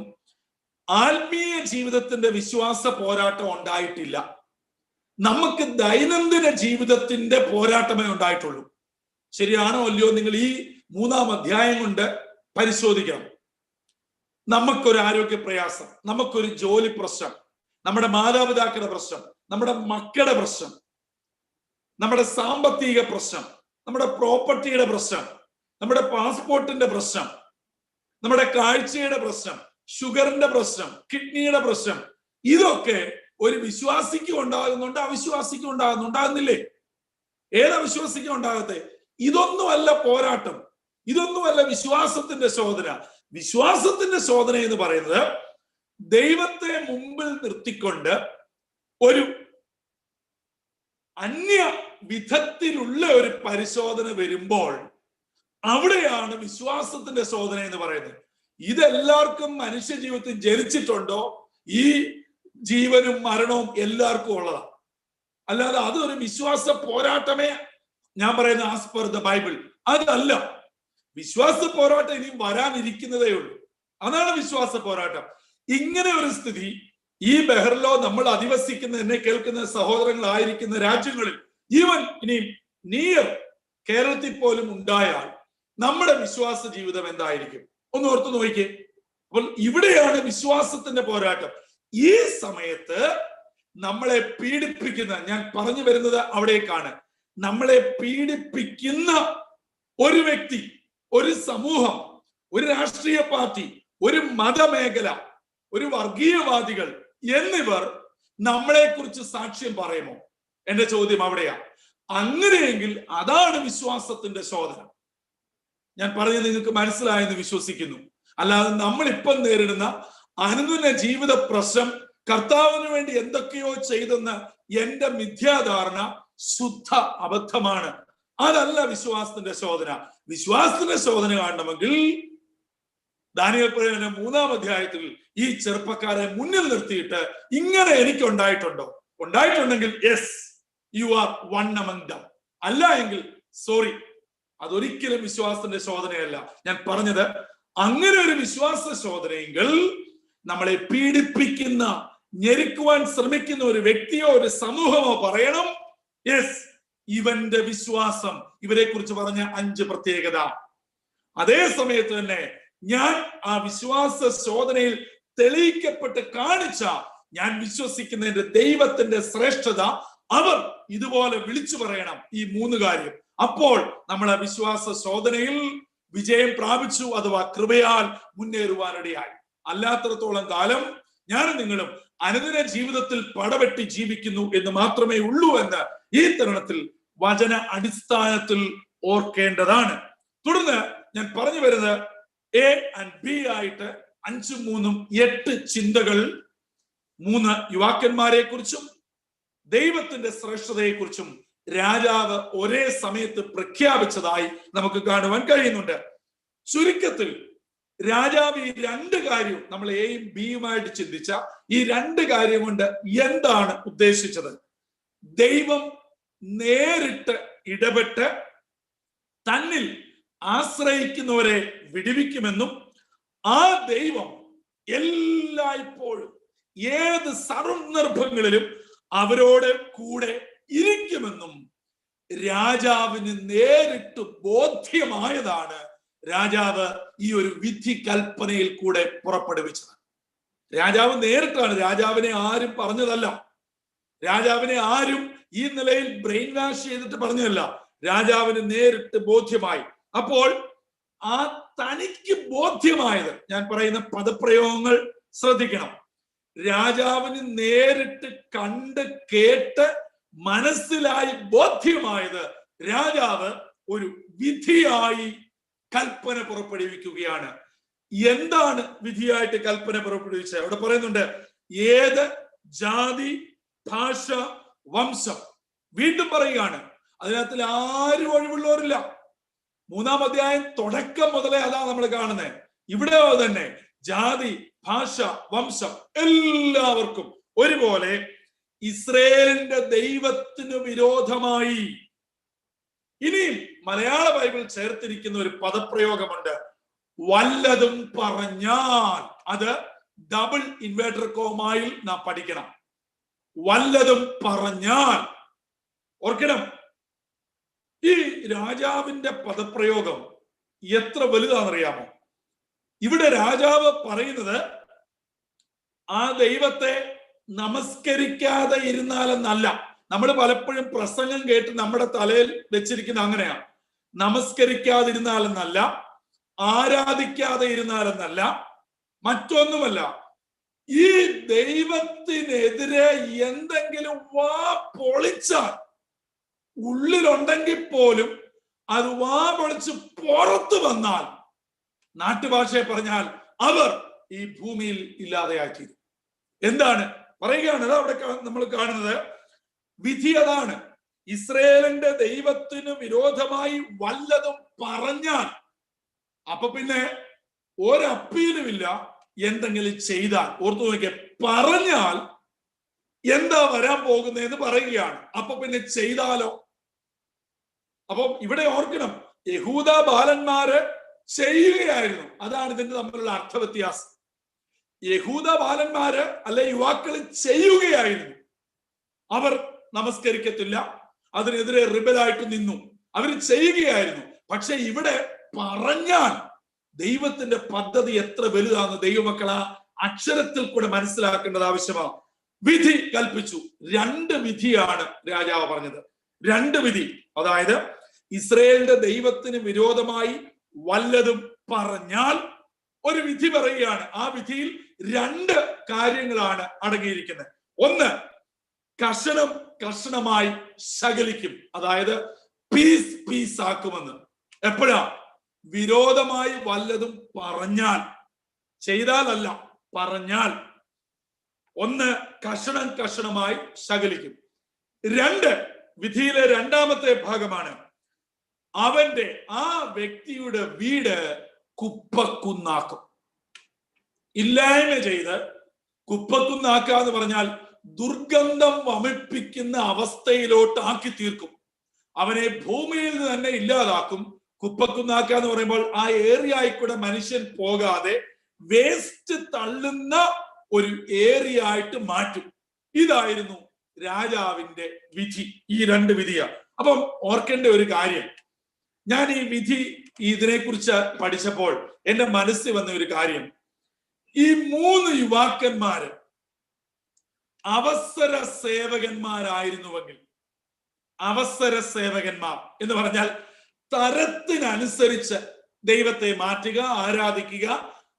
ആത്മീയ ജീവിതത്തിന്റെ വിശ്വാസ പോരാട്ടം ഉണ്ടായിട്ടില്ല. നമുക്ക് ദൈനംദിന ജീവിതത്തിന്റെ പോരാട്ടമേ ഉണ്ടായിട്ടുള്ളൂ. ശരിയാണോ അല്ലയോ? നിങ്ങൾ ഈ 3-ാം അധ്യായം കൊണ്ട് പരിശോധിക്കണം. നമുക്കൊരു ആരോഗ്യ പ്രയാസം, നമുക്കൊരു ജോലി പ്രശ്നം, നമ്മുടെ മാതാപിതാക്കളുടെ പ്രശ്നം, നമ്മുടെ മക്കളുടെ പ്രശ്നം, നമ്മുടെ സാമ്പത്തിക പ്രശ്നം, നമ്മുടെ പ്രോപ്പർട്ടിയുടെ പ്രശ്നം, നമ്മുടെ പാസ്പോർട്ടിന്റെ പ്രശ്നം, നമ്മുടെ കാഴ്ചയുടെ പ്രശ്നം, ഷുഗറിന്റെ പ്രശ്നം, കിഡ്നിയുടെ പ്രശ്നം, ഇതൊക്കെ ഒരു വിശ്വാസിക്ക് ഉണ്ടാകുന്നുണ്ട്, അവിശ്വാസിക്ക് ഉണ്ടാകുന്നില്ലേ? ഏതാ വിശ്വാസിക്ക് ഉണ്ടാകത്തെ? ഇതൊന്നുമല്ല പോരാട്ടം, ഇതൊന്നുമല്ല വിശ്വാസത്തിന്റെ ശോധന. വിശ്വാസത്തിന്റെ ശോധന എന്ന് പറയുന്നത് ദൈവത്തെ മുമ്പിൽ നിർത്തിക്കൊണ്ട് ഒരു അന്യ വിധത്തിലുള്ള ഒരു പരിശോധന വരുമ്പോൾ അവിടെയാണ് വിശ്വാസത്തിന്റെ ശോധന എന്ന് പറയുന്നത്. ഇതെല്ലാവർക്കും മനുഷ്യ ജീവിതത്തിൽ ജനിച്ചിട്ടുണ്ടോ? ഈ ജീവനും മരണവും എല്ലാവർക്കും ഉള്ളതാണ്. അല്ലാതെ അതൊരു വിശ്വാസ പോരാട്ടമേ ഞാൻ പറയുന്ന ആസ് പെർ ദ ബൈബിൾ അതല്ല. വിശ്വാസ പോരാട്ടം ഇനിയും വരാനിരിക്കുന്നതേ ഉള്ളൂ. അതാണ് വിശ്വാസ പോരാട്ടം. ഇങ്ങനെ ഒരു സ്ഥിതി ഈ ബഹറിലോ നമ്മൾ അധിവസിക്കുന്ന, എന്നെ കേൾക്കുന്ന സഹോദരങ്ങളായിരിക്കുന്ന രാജ്യങ്ങളിൽ, ഈവൻ ഇനിയും നിയർ കേരളത്തിൽ പോലും ഉണ്ടായാൽ നമ്മുടെ വിശ്വാസ ജീവിതം എന്തായിരിക്കും? ഒന്ന് ഓർത്തു നോക്കിക്കേ. അപ്പോൾ ഇവിടെയാണ് വിശ്വാസത്തിന്റെ പോരാട്ടം. ഈ സമയത്ത് നമ്മളെ പീഡിപ്പിക്കുന്ന, ഞാൻ പറഞ്ഞു വരുന്നത് അവിടേക്കാണ്, നമ്മളെ പീഡിപ്പിക്കുന്ന ഒരു വ്യക്തി, ഒരു സമൂഹം, ഒരു രാഷ്ട്രീയ പാർട്ടി, ഒരു മതമേഖല, ഒരു വർഗീയവാദികൾ എന്നിവർ നമ്മളെ കുറിച്ച് സാക്ഷ്യം പറയുമോ? എന്റെ ചോദ്യം അവിടെയാ. അങ്ങനെയെങ്കിൽ അതാണ് വിശ്വാസത്തിന്റെ ശോധന. ഞാൻ പറഞ്ഞത് നിങ്ങൾക്ക് മനസ്സിലായെന്ന് വിശ്വസിക്കുന്നു. അല്ലാതെ നമ്മൾ ഇപ്പം നേരിടുന്ന അനുദിന ജീവിത പ്രശ്നം കർത്താവിന് വേണ്ടി എന്തൊക്കെയോ ചെയ്തെന്ന് എന്റെ മിഥ്യാധാരണ ശുദ്ധ അബദ്ധമാണ്. അതല്ല വിശ്വാസത്തിന്റെ ശോധന. വിശ്വാസത്തിന്റെ ശോധന കാണണമെങ്കിൽ ദാനിയേൽ പ്രവചന 3-ാം അധ്യായത്തിൽ ഈ ചെറുപ്പക്കാരെ മുന്നിൽ നിർത്തിയിട്ട് ഇങ്ങനെ എനിക്ക് ഉണ്ടായിട്ടുണ്ടെങ്കിൽ yes, you are one among dum. അല്ല എങ്കിൽ സോറി, അതൊരിക്കലും വിശ്വാസത്തിന്റെ ശോധനയല്ല. ഞാൻ പറഞ്ഞത് അങ്ങനെ ഒരു വിശ്വാസ ശോധനയെങ്കിൽ നമ്മളെ പീഡിപ്പിക്കുന്ന, ഞെരുക്കുവാൻ ശ്രമിക്കുന്ന ഒരു വ്യക്തിയോ ഒരു സമൂഹമോ പറയണം, യെസ്, ഇവന്റെ വിശ്വാസം, ഇവരെ കുറിച്ച് പറഞ്ഞ 5 പ്രത്യേകത. അതേ സമയത്ത് തന്നെ ഞാൻ ആ വിശ്വാസ ശോധനയിൽ തെളിയിക്കപ്പെട്ട് കാണിച്ച, ഞാൻ വിശ്വസിക്കുന്നതിന്റെ ദൈവത്തിന്റെ ശ്രേഷ്ഠത അവർ ഇതുപോലെ വിളിച്ചു പറയണം. ഈ 3 കാര്യം. അപ്പോൾ നമ്മൾ ആ വിശ്വാസ ശോധനയിൽ വിജയം പ്രാപിച്ചു, അഥവാ കൃപയാൽ മുന്നേറുവാനിടയായി. അല്ലാത്തടത്തോളം കാലം ഞാനും നിങ്ങളും അനുദിന ജീവിതത്തിൽ പടവെട്ടി ജീവിക്കുന്നു എന്ന് മാത്രമേ ഉള്ളൂ എന്ന് ഈ തരുണത്തിൽ വചന അടിസ്ഥാനത്തിൽ ഓർക്കേണ്ടതാണ്. തുടർന്ന് ഞാൻ പറഞ്ഞു വരുന്നത് A and B ആയിട്ട് 5, 3, 8 ചിന്തകൾ 3 യുവാക്കന്മാരെ കുറിച്ചും ദൈവത്തിന്റെ ശ്രേഷ്ഠതയെ കുറിച്ചും രാജാവ് ഒരേ സമയത്ത് പ്രഖ്യാപിച്ചതായി നമുക്ക് കാണുവാൻ കഴിയുന്നുണ്ട്. ചുരുക്കത്തിൽ രാജാവ് ഈ 2 കാര്യം, നമ്മൾ എയും ബിയുമായിട്ട് ചിന്തിച്ച ഈ 2 കാര്യം കൊണ്ട് എന്താണ് ഉദ്ദേശിച്ചത്? ദൈവം നേരിട്ട് ഇടപെട്ട് തന്നിൽ ആശ്രയിക്കുന്നവരെ വിടുവിക്കുമെന്നും ആ ദൈവം എല്ലായ്പ്പോഴും ഏത് സന്ദർഭങ്ങളിലും അവരോട് കൂടെ ഇരിക്കുമെന്നും രാജാവിന് നേരിട്ട് ബോധ്യമായതാണ് രാജാവ് ഈ ഒരു വിധി കൽപ്പനയിൽ കൂടെ പുറപ്പെടുവിച്ചത്. രാജാവ് നേരിട്ടാണ്, രാജാവിനെ ആരും പറഞ്ഞതല്ല, രാജാവിനെ ആരും ഈ നിലയിൽ ബ്രെയിൻ വാഷ് ചെയ്തിട്ട് പറഞ്ഞതല്ല, രാജാവിന് നേരിട്ട് ബോധ്യമായി. അപ്പോൾ ആ തനിക്ക് ബോധ്യമായത്, ഞാൻ പറയുന്ന പദപ്രയോഗങ്ങൾ ശ്രദ്ധിക്കണം, രാജാവിന് നേരിട്ട് കണ്ട് കേട്ട് മനസ്സിലായി ബോധ്യമായത് രാജാവ് ഒരു വിധിയായി കൽപ്പന പുറപ്പെടുവിക്കുകയാണ്. എന്താണ് വിധിയായിട്ട് കൽപ്പന പുറപ്പെടുവിച്ചത്? അവിടെ പറയുന്നുണ്ട്, ഏത് ജാതി, ഭാഷ, വംശം. വീണ്ടും പറയുകയാണ്, അതിനകത്തിൽ ആരും ഒഴിവുള്ളവരില്ല. 3-ാം അധ്യായം തുടക്കം മുതലേ അതാ നമ്മൾ കാണുന്നത്. ഇവിടെ തന്നെ ജാതി, ഭാഷ, വംശം എല്ലാവർക്കും ഒരുപോലെ ഇസ്രയേലിന്റെ ദൈവത്തിന് വിരോധമായി. ഇനിയും മലയാള ബൈബിൾ ചേർത്തിരിക്കുന്ന ഒരു പദപ്രയോഗമുണ്ട്, വല്ലതും പറഞ്ഞാൽ. അത് ഡബിൾ ഇൻവേർട്ടർ കോമായിൽ നാം പഠിക്കണം. വല്ലതും പറഞ്ഞാൽ. ഓർക്കണം, ഈ രാജാവിന്റെ പദപ്രയോഗം എത്ര വലുതാണെന്നറിയാമോ? ഇവിടെ രാജാവ് പറയുന്നത് ആ ദൈവത്തെ നമസ്കരിക്കാതെ ഇരുന്നാലെന്നല്ല. നമ്മൾ പലപ്പോഴും പ്രസംഗം കേട്ട് നമ്മുടെ തലയിൽ വെച്ചിരിക്കുന്ന അങ്ങനെയാണ്. നമസ്കരിക്കാതിരുന്നാലെന്നല്ല, ആരാധിക്കാതെ ഇരുന്നാലെന്നല്ല, മറ്റൊന്നുമല്ല. ഈ ദൈവത്തിനെതിരെ എന്തെങ്കിലും വാ പൊളിച്ചാൽ, ഉള്ളിലുണ്ടെങ്കിൽ പോലും അത് വാ പൊളിച്ച് പുറത്തു വന്നാൽ, നാട്ടുഭാഷയെ പറഞ്ഞാൽ അവർ ഈ ഭൂമിയിൽ ഇല്ലാതെയാക്കി. എന്താണ് പറയുകയാണ്? അവിടെ നമ്മൾ കാണുന്നത് വിധി അതാണ്. ഇസ്രയേലിന്റെ ദൈവത്തിന് വിരോധമായി വല്ലതും പറഞ്ഞാൽ, അപ്പൊ പിന്നെ ഒരപ്പീലുമില്ല. എന്തെങ്കിലും ചെയ്താൽ, ഓർത്തു നോക്കിയ, പറഞ്ഞാൽ എന്താ വരാൻ പോകുന്നതെന്ന് പറയുകയാണ്. അപ്പൊ പിന്നെ ചെയ്താലോ? അപ്പൊ ഇവിടെ ഓർക്കണം, യഹൂദ ബാലന്മാര് ചെയ്യുകയായിരുന്നു. അതാണ് ഇതിന്റെ തമ്മിലുള്ള അർത്ഥവ്യത്യാസം. യഹൂദ ബാലന്മാര് അല്ലെ യുവാക്കൾ ചെയ്യുകയായിരുന്നു. അവർ നമസ്കരിക്കത്തില്ല, അതിനെതിരെ റിബലായിട്ട് നിന്നു, അവർ ചെയ്യുകയായിരുന്നു. പക്ഷെ ഇവിടെ പറഞ്ഞാൽ ദൈവത്തിന്റെ പദ്ധതി എത്ര വലുതാണെന്ന് ദൈവമക്കൾ ആ അക്ഷരത്തിൽ കൂടെ മനസ്സിലാക്കേണ്ടത് ആവശ്യമാണ്. വിധി കൽപ്പിച്ചു. 2 വിധിയാണ് രാജാവ് പറഞ്ഞത്. 2 വിധി. അതായത് ഇസ്രയേലിന്റെ ദൈവത്തിന് വിരോധമായി വല്ലതും പറഞ്ഞാൽ ഒരു വിധി പറയുകയാണ്. ആ വിധിയിൽ 2 കാര്യങ്ങളാണ് അടങ്ങിയിരിക്കുന്നത്. ഒന്ന്, കഷണം കഷണമായി ശകലിക്കും. അതായത് പീസ് ആക്കുമെന്ന്. എപ്പോഴാ? വിരോധമായി വല്ലതും പറഞ്ഞാൽ, ചെയ്താലല്ല, പറഞ്ഞാൽ. ഒന്ന്, കഷണം കഷണമായി ശകലിക്കും. 2, വിധിയിലെ 2ാമത്തെ ഭാഗമാണ്, അവന്റെ ആ വ്യക്തിയുടെ വീട് കുപ്പക്കുന്നാക്കും. ഇല്ലായ്മ ചെയ്ത് കുപ്പക്കുന്നാക്കാന്ന് പറഞ്ഞാൽ ദുർഗന്ധം വമിപ്പിക്കുന്ന അവസ്ഥയിലോട്ട് ആക്കി തീർക്കും. അവനെ ഭൂമിയിൽ നിന്ന് തന്നെ ഇല്ലാതാക്കും. കുപ്പക്കുന്നാക്ക എന്ന് പറയുമ്പോൾ ആ ഏരിയയിൽ കൂടെ മനുഷ്യൻ പോകാതെ വേസ്റ്റ് തള്ളുന്ന ഒരു ഏരിയ ആയിട്ട് മാറ്റും. ഇതായിരുന്നു രാജാവിന്റെ വിധി. ഈ രണ്ട് വിധിയാണ്. അപ്പം ഓർക്കേണ്ട ഒരു കാര്യം, ഞാൻ ഈ വിധി ഇതിനെക്കുറിച്ച് പഠിച്ചപ്പോൾ എന്റെ മനസ്സിൽ വന്ന ഒരു കാര്യം, ഈ 3 യുവാക്കന്മാര് അവസര സേവകന്മാരായിരുന്നുവെങ്കിൽ, അവസര സേവകന്മാർ എന്ന് പറഞ്ഞാൽ തരത്തിനനുസരിച്ച് ദൈവത്തെ മാറ്റുക, ആരാധിക്കുക,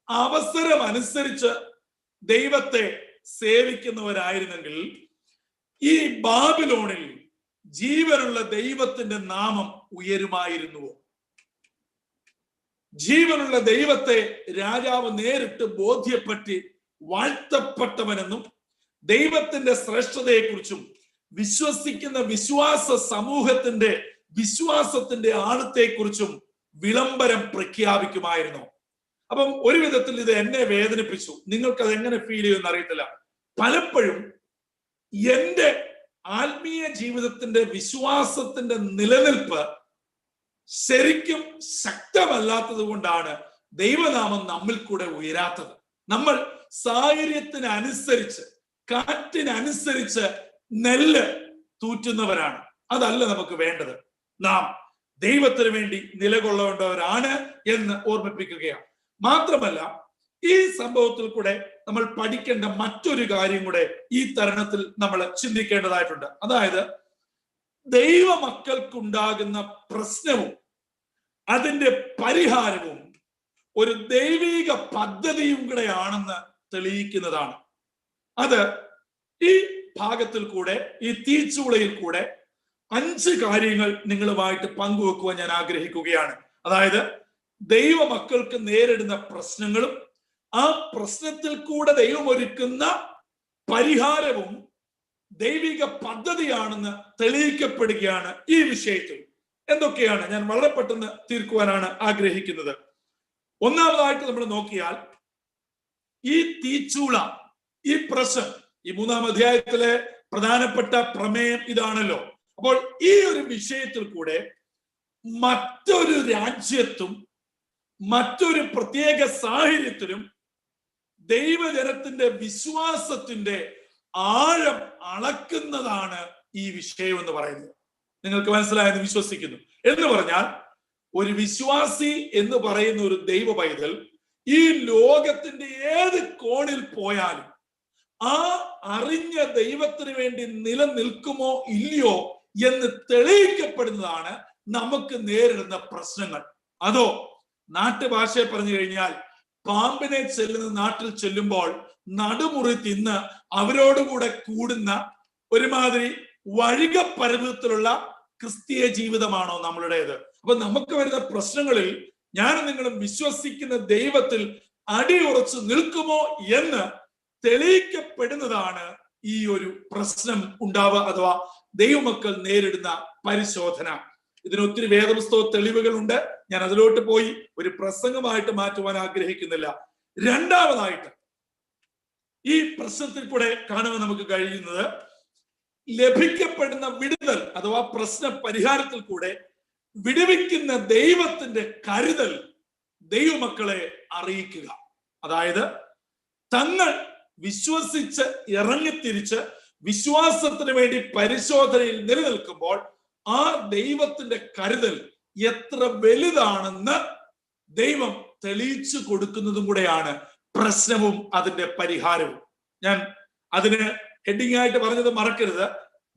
അവസരം അനുസരിച്ച് ദൈവത്തെ സേവിക്കുന്നവരായിരുന്നെങ്കിൽ ഈ ബാബിലോണിൽ ജീവനുള്ള ദൈവത്തിന്റെ നാമം ഉയരുമായിരുന്നുവോ? ജീവനുള്ള ദൈവത്തെ രാജാവ് നേരിട്ട് ബോധ്യപ്പെട്ട് വാഴ്ത്തപ്പെട്ടവനെന്നും ദൈവത്തിന്റെ ശ്രേഷ്ഠതയെക്കുറിച്ചും വിശ്വസിക്കുന്ന വിശ്വാസ സമൂഹത്തിന്റെ വിശ്വാസത്തിന്റെ ആഴത്തെക്കുറിച്ചും വിളംബരം പ്രഖ്യാപിക്കുമായിരുന്നു. അപ്പം ഒരു വിധത്തിൽ ഇത് എന്നെ വേദനിപ്പിച്ചു. നിങ്ങൾക്ക് അത് എങ്ങനെ ഫീൽ ചെയ്യുമെന്ന് അറിയത്തില്ല. പലപ്പോഴും എന്റെ ആത്മീയ ജീവിതത്തിന്റെ വിശ്വാസത്തിന്റെ നിലനിൽപ്പ് ശരിക്കും ശക്തമല്ലാത്തത് കൊണ്ടാണ് ദൈവനാമം നമ്മിൽ കൂടെ ഉയരാത്തത്. നമ്മൾ സാഹചര്യത്തിനനുസരിച്ച്, കാറ്റിനനുസരിച്ച് നെല്ല് തൂറ്റുന്നവരാണ്. അതല്ല നമുക്ക് വേണ്ടത്. നാം ദൈവത്തിന് വേണ്ടി നിലകൊള്ളേണ്ടവരാണ് എന്ന് ഓർമ്മിപ്പിക്കുകയാണ്. മാത്രമല്ല, ഈ സംഭവത്തിൽ കൂടെ നമ്മൾ പഠിക്കേണ്ട മറ്റൊരു കാര്യം കൂടെ ഈ തരുണത്തിൽ നമ്മൾ ചിന്തിക്കേണ്ടതായിട്ടുണ്ട്. അതായത് ദൈവമക്കൾക്കുണ്ടാകുന്ന പ്രശ്നവും അതിന്റെ പരിഹാരവും ഒരു ദൈവിക പദ്ധതിയും കൂടെയാണെന്ന് തെളിയിക്കുന്നതാണ്. അത് ഈ ഭാഗത്തിൽ കൂടെ, ഈ തീച്ചൂളയിൽ കൂടെ 5 കാര്യങ്ങൾ നിങ്ങളുമായിട്ട് പങ്കുവെക്കുവാൻ ഞാൻ ആഗ്രഹിക്കുകയാണ്. അതായത് ദൈവമക്കൾക്ക് നേരിടുന്ന പ്രശ്നങ്ങളും ആ പ്രശ്നത്തിൽ കൂടെ ദൈവം ഒരുക്കുന്ന പരിഹാരവും ദൈവിക പദ്ധതിയാണെന്ന് തെളിയിക്കപ്പെടുകയാണ് ഈ വിഷയത്തിൽ. എന്തൊക്കെയാണ് ഞാൻ വളരെ പെട്ടെന്ന് തീർക്കുവാനാണ് ആഗ്രഹിക്കുന്നത്. ഒന്നാമതായിട്ട് നമ്മൾ നോക്കിയാൽ ഈ തീച്ചൂള, ഈ പ്രശ്നം, ഈ 3-ാം അധ്യായത്തിലെ പ്രധാനപ്പെട്ട പ്രമേയം ഇതാണല്ലോ. അപ്പോൾ ഈ ഒരു വിഷയത്തിൽ കൂടെ മറ്റൊരു രാജ്യത്തും മറ്റൊരു പ്രത്യേക സാഹചര്യത്തിലും ദൈവജനത്തിന്റെ വിശ്വാസത്തിന്റെ ആഴം അളക്കുന്നതാണ് ഈ വിഷയം എന്ന് പറയുന്നത്. നിങ്ങൾക്ക് മനസ്സിലായെന്ന് വിശ്വസിക്കുന്നു. എന്ന് പറഞ്ഞാൽ ഒരു വിശ്വാസി എന്ന് പറയുന്ന ഒരു ദൈവ പൈതൽ ഈ ലോകത്തിന്റെ ഏത് കോണിൽ പോയാലും ആ അറിഞ്ഞ ദൈവത്തിന് വേണ്ടി നിലനിൽക്കുമോ ഇല്ലയോ എന്ന് തെളിയിക്കപ്പെടുന്നതാണ് നമുക്ക് നേരിടുന്ന പ്രശ്നങ്ങൾ. അതോ നാട്ടുഭാഷയെ പറഞ്ഞു കഴിഞ്ഞാൽ പാമ്പിനെ ചെല്ലുന്ന നാട്ടിൽ ചെല്ലുമ്പോൾ നടുമുറി തിന്ന് അവരോടുകൂടെ കൂടുന്ന ഒരുമാതിരി വഴികപ്പരുവത്തിലുള്ള ക്രിസ്തീയ ജീവിതമാണോ നമ്മളുടേത്? അപ്പൊ നമുക്ക് വരുന്ന പ്രശ്നങ്ങളിൽ ഞാനും നിങ്ങളും വിശ്വസിക്കുന്ന ദൈവത്തിൽ അടിയുറച്ച് നിൽക്കുമോ എന്ന് തെളിയിക്കപ്പെടുന്നതാണ് ഈ ഒരു പ്രശ്നം ഉണ്ടാവുക അഥവാ ദൈവമക്കൾ നേരിടുന്ന പരിശോധന. ഇതിന് ഒത്തിരി വേദപുസ്തക തെളിവുകളുണ്ട്. ഞാൻ അതിലോട്ട് പോയി ഒരു പ്രസംഗമായിട്ട് മാറ്റുവാൻ ആഗ്രഹിക്കുന്നില്ല. രണ്ടാമതായിട്ട് ഈ പ്രശ്നത്തിൽ കൂടെ കാണുവാൻ നമുക്ക് കഴിയുന്നത് ലഭിക്കപ്പെടുന്ന വിടുതൽ അഥവാ പ്രശ്ന പരിഹാരത്തിൽ കൂടെ വിടുവിക്കുന്ന ദൈവത്തിന്റെ കരുതൽ ദൈവമക്കളെ അറിയിക്കുക. അതായത് തങ്ങൾ വിശ്വസിച്ച് ഇറങ്ങിത്തിരിച്ച് വിശ്വാസത്തിന് വേണ്ടി പരിശോധനയിൽ നിലനിൽക്കുമ്പോൾ ആ ദൈവത്തിന്റെ കരുതൽ എത്ര വലുതാണെന്ന് ദൈവം തെളിയിച്ചു കൊടുക്കുന്നതും കൂടെയാണ് പ്രശ്നവും അതിന്റെ പരിഹാരവും. ഞാൻ അതിന് ഹെഡിങ് ആയിട്ട് പറഞ്ഞത് മറക്കരുത്.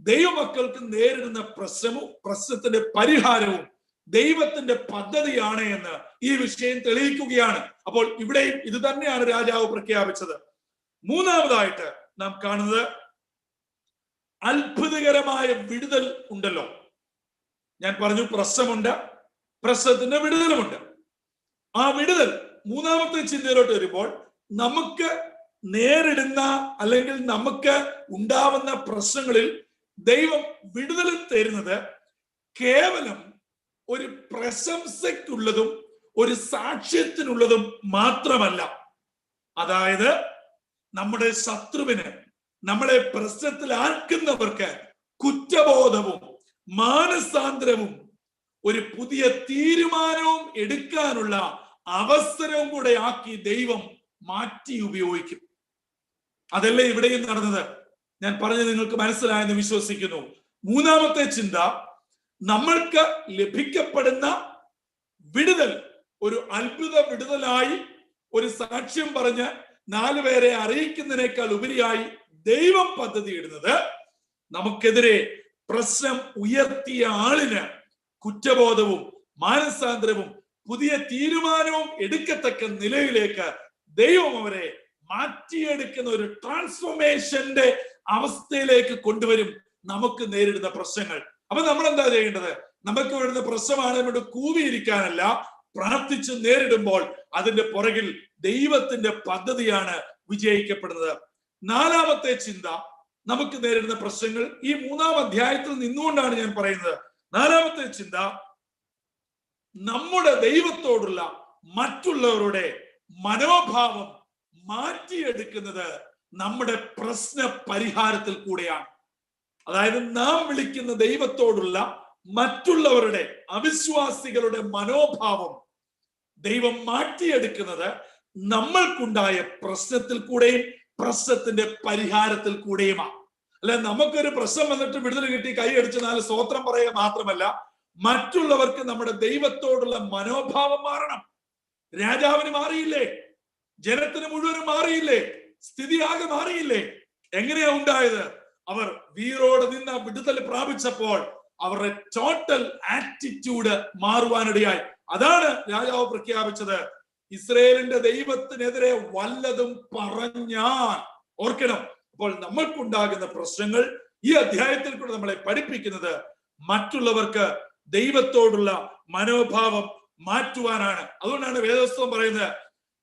ദൈവമക്കൾക്ക് നേരിടുന്ന പ്രശ്നവും പ്രശ്നത്തിന്റെ പരിഹാരവും ദൈവത്തിന്റെ പദ്ധതിയാണ് എന്ന് ഈ വിഷയം തെളിയിക്കുകയാണ്. അപ്പോൾ ഇവിടെയും ഇത് തന്നെയാണ് രാജാവ് പ്രഖ്യാപിച്ചത്. മൂന്നാമതായിട്ട് നാം കാണുന്നത് അത്ഭുതകരമായ വിടുതൽ ഉണ്ടല്ലോ. ഞാൻ പറഞ്ഞു പ്രശ്നമുണ്ട്, പ്രശ്നത്തിന്റെ വിടുതലുമുണ്ട്. ആ വിടുതൽ മൂന്നാമത്തെ ചിന്തയിലോട്ട് വരുമ്പോൾ നമുക്ക് നേരിടുന്ന അല്ലെങ്കിൽ നമുക്ക് ഉണ്ടാവുന്ന പ്രശ്നങ്ങളിൽ ദൈവം വിടുതൽ തരുന്നത് കേവലം ഒരു പ്രശംസയ്ക്കുള്ളതും ഒരു സാക്ഷ്യത്തിനുള്ളതും മാത്രമല്ല. അതായത് നമ്മുടെ ശത്രുവിന്, നമ്മളെ പ്രശ്നത്തിലാക്കുന്നവർക്ക് കുറ്റബോധവും മാനസാന്തരവും ഒരു പുതിയ തീരുമാനവും എടുക്കാനുള്ള അവസരവും കൂടെ ആക്കി ദൈവം മാറ്റി ഉപയോഗിക്കും. അതല്ലേ ഇവിടെയും നടന്നത്. ഞാൻ പറഞ്ഞത് നിങ്ങൾക്ക് മനസ്സിലായെന്ന് വിശ്വസിക്കുന്നു. മൂന്നാമത്തെ ചിന്ത, നമ്മൾക്ക് ലഭിക്കപ്പെടുന്ന വിടുതൽ ഒരു അത്ഭുത വിടുതലായി ഒരു സാക്ഷ്യം പറഞ്ഞ് 4 പേരെ അറിയിക്കുന്നതിനേക്കാൾ ഉപരിയായി ദൈവം പദ്ധതി ഇടുന്നത് നമുക്കെതിരെ പ്രശ്നം ഉയർത്തിയ ആളിന് കുറ്റബോധവും മാനസാന്തരവും പുതിയ തീരുമാനവും എടുക്കത്തക്ക നിലയിലേക്ക് ദൈവം അവരെ മാറ്റിയെടുക്കുന്ന ഒരു ട്രാൻസ്ഫോർമേഷന്റെ അവസ്ഥയിലേക്ക് കൊണ്ടുവരും നമുക്ക് നേരിടുന്ന പ്രശ്നങ്ങൾ. അപ്പൊ നമ്മൾ എന്താ ചെയ്യേണ്ടത്? നമുക്ക് വരുന്ന പ്രശ്നമാണ് കൊണ്ട് കൂവിയിരിക്കാനല്ല, പ്രാർത്ഥിച്ച് നേരിടുമ്പോൾ അതിന്റെ പുറകിൽ ദൈവത്തിന്റെ പദ്ധതിയാണ് വിജയിക്കപ്പെടുന്നത്. 4ാമത്തെ ചിന്ത, നമുക്ക് നേരിടുന്ന പ്രശ്നങ്ങൾ ഈ 3ാം അധ്യായത്തിൽ നിന്നുകൊണ്ടാണ് ഞാൻ പറയുന്നത്. 4ാമത്തെ ചിന്ത, നമ്മുടെ ദൈവത്തോടുള്ള മറ്റുള്ളവരുടെ മനോഭാവം മാറ്റിയെടുക്കുന്നത് നമ്മുടെ പ്രശ്ന പരിഹാരത്തിൽ കൂടെയാണ്. അതായത് നാം വിളിക്കുന്ന ദൈവത്തോടുള്ള മറ്റുള്ളവരുടെ, അവിശ്വാസികളുടെ മനോഭാവം ദൈവം മാറ്റിയെടുക്കുന്നത് നമ്മൾക്കുണ്ടായ പ്രശ്നത്തിൽ കൂടെയും പ്രശ്നത്തിന്റെ പരിഹാരത്തിൽ കൂടെയുമാണ്. അല്ലെ, നമുക്കൊരു പ്രശ്നം വന്നിട്ട് വിടുതൽ കിട്ടി കൈയടിച്ച് 4 സ്തോത്രം പറയുക മാത്രമല്ല, മറ്റുള്ളവർക്ക് നമ്മുടെ ദൈവത്തോടുള്ള മനോഭാവം മാറണം. രാജാവിന് മാറിയില്ലേ? ജനത്തിന് മുഴുവനും മാറിയില്ലേ? സ്ഥിതി ആകെ മാറിയില്ലേ? എങ്ങനെയാ ഉണ്ടായത്? അവർ വീറോട് നിന്ന് വിടുതൽ പ്രാപിച്ചപ്പോൾ അവരുടെ ടോട്ടൽ ആറ്റിറ്റ്യൂഡ് മാറുവാനിടയായി. അതാണ് രാജാവ് പ്രഖ്യാപിച്ചത്, ഇസ്രയേലിന്റെ ദൈവത്തിനെതിരെ വല്ലതും പറഞ്ഞാൽ. ഓർക്കണം, അപ്പോൾ നമ്മൾക്കുണ്ടാകുന്ന പ്രശ്നങ്ങൾ ഈ അധ്യായത്തിൽ കൂടെ നമ്മളെ പഠിപ്പിക്കുന്നത് മറ്റുള്ളവർക്ക് ദൈവത്തോടുള്ള മനോഭാവം മാറ്റുവാനാണ്. അതുകൊണ്ടാണ് വേദപുസ്തകം പറയുന്നത്,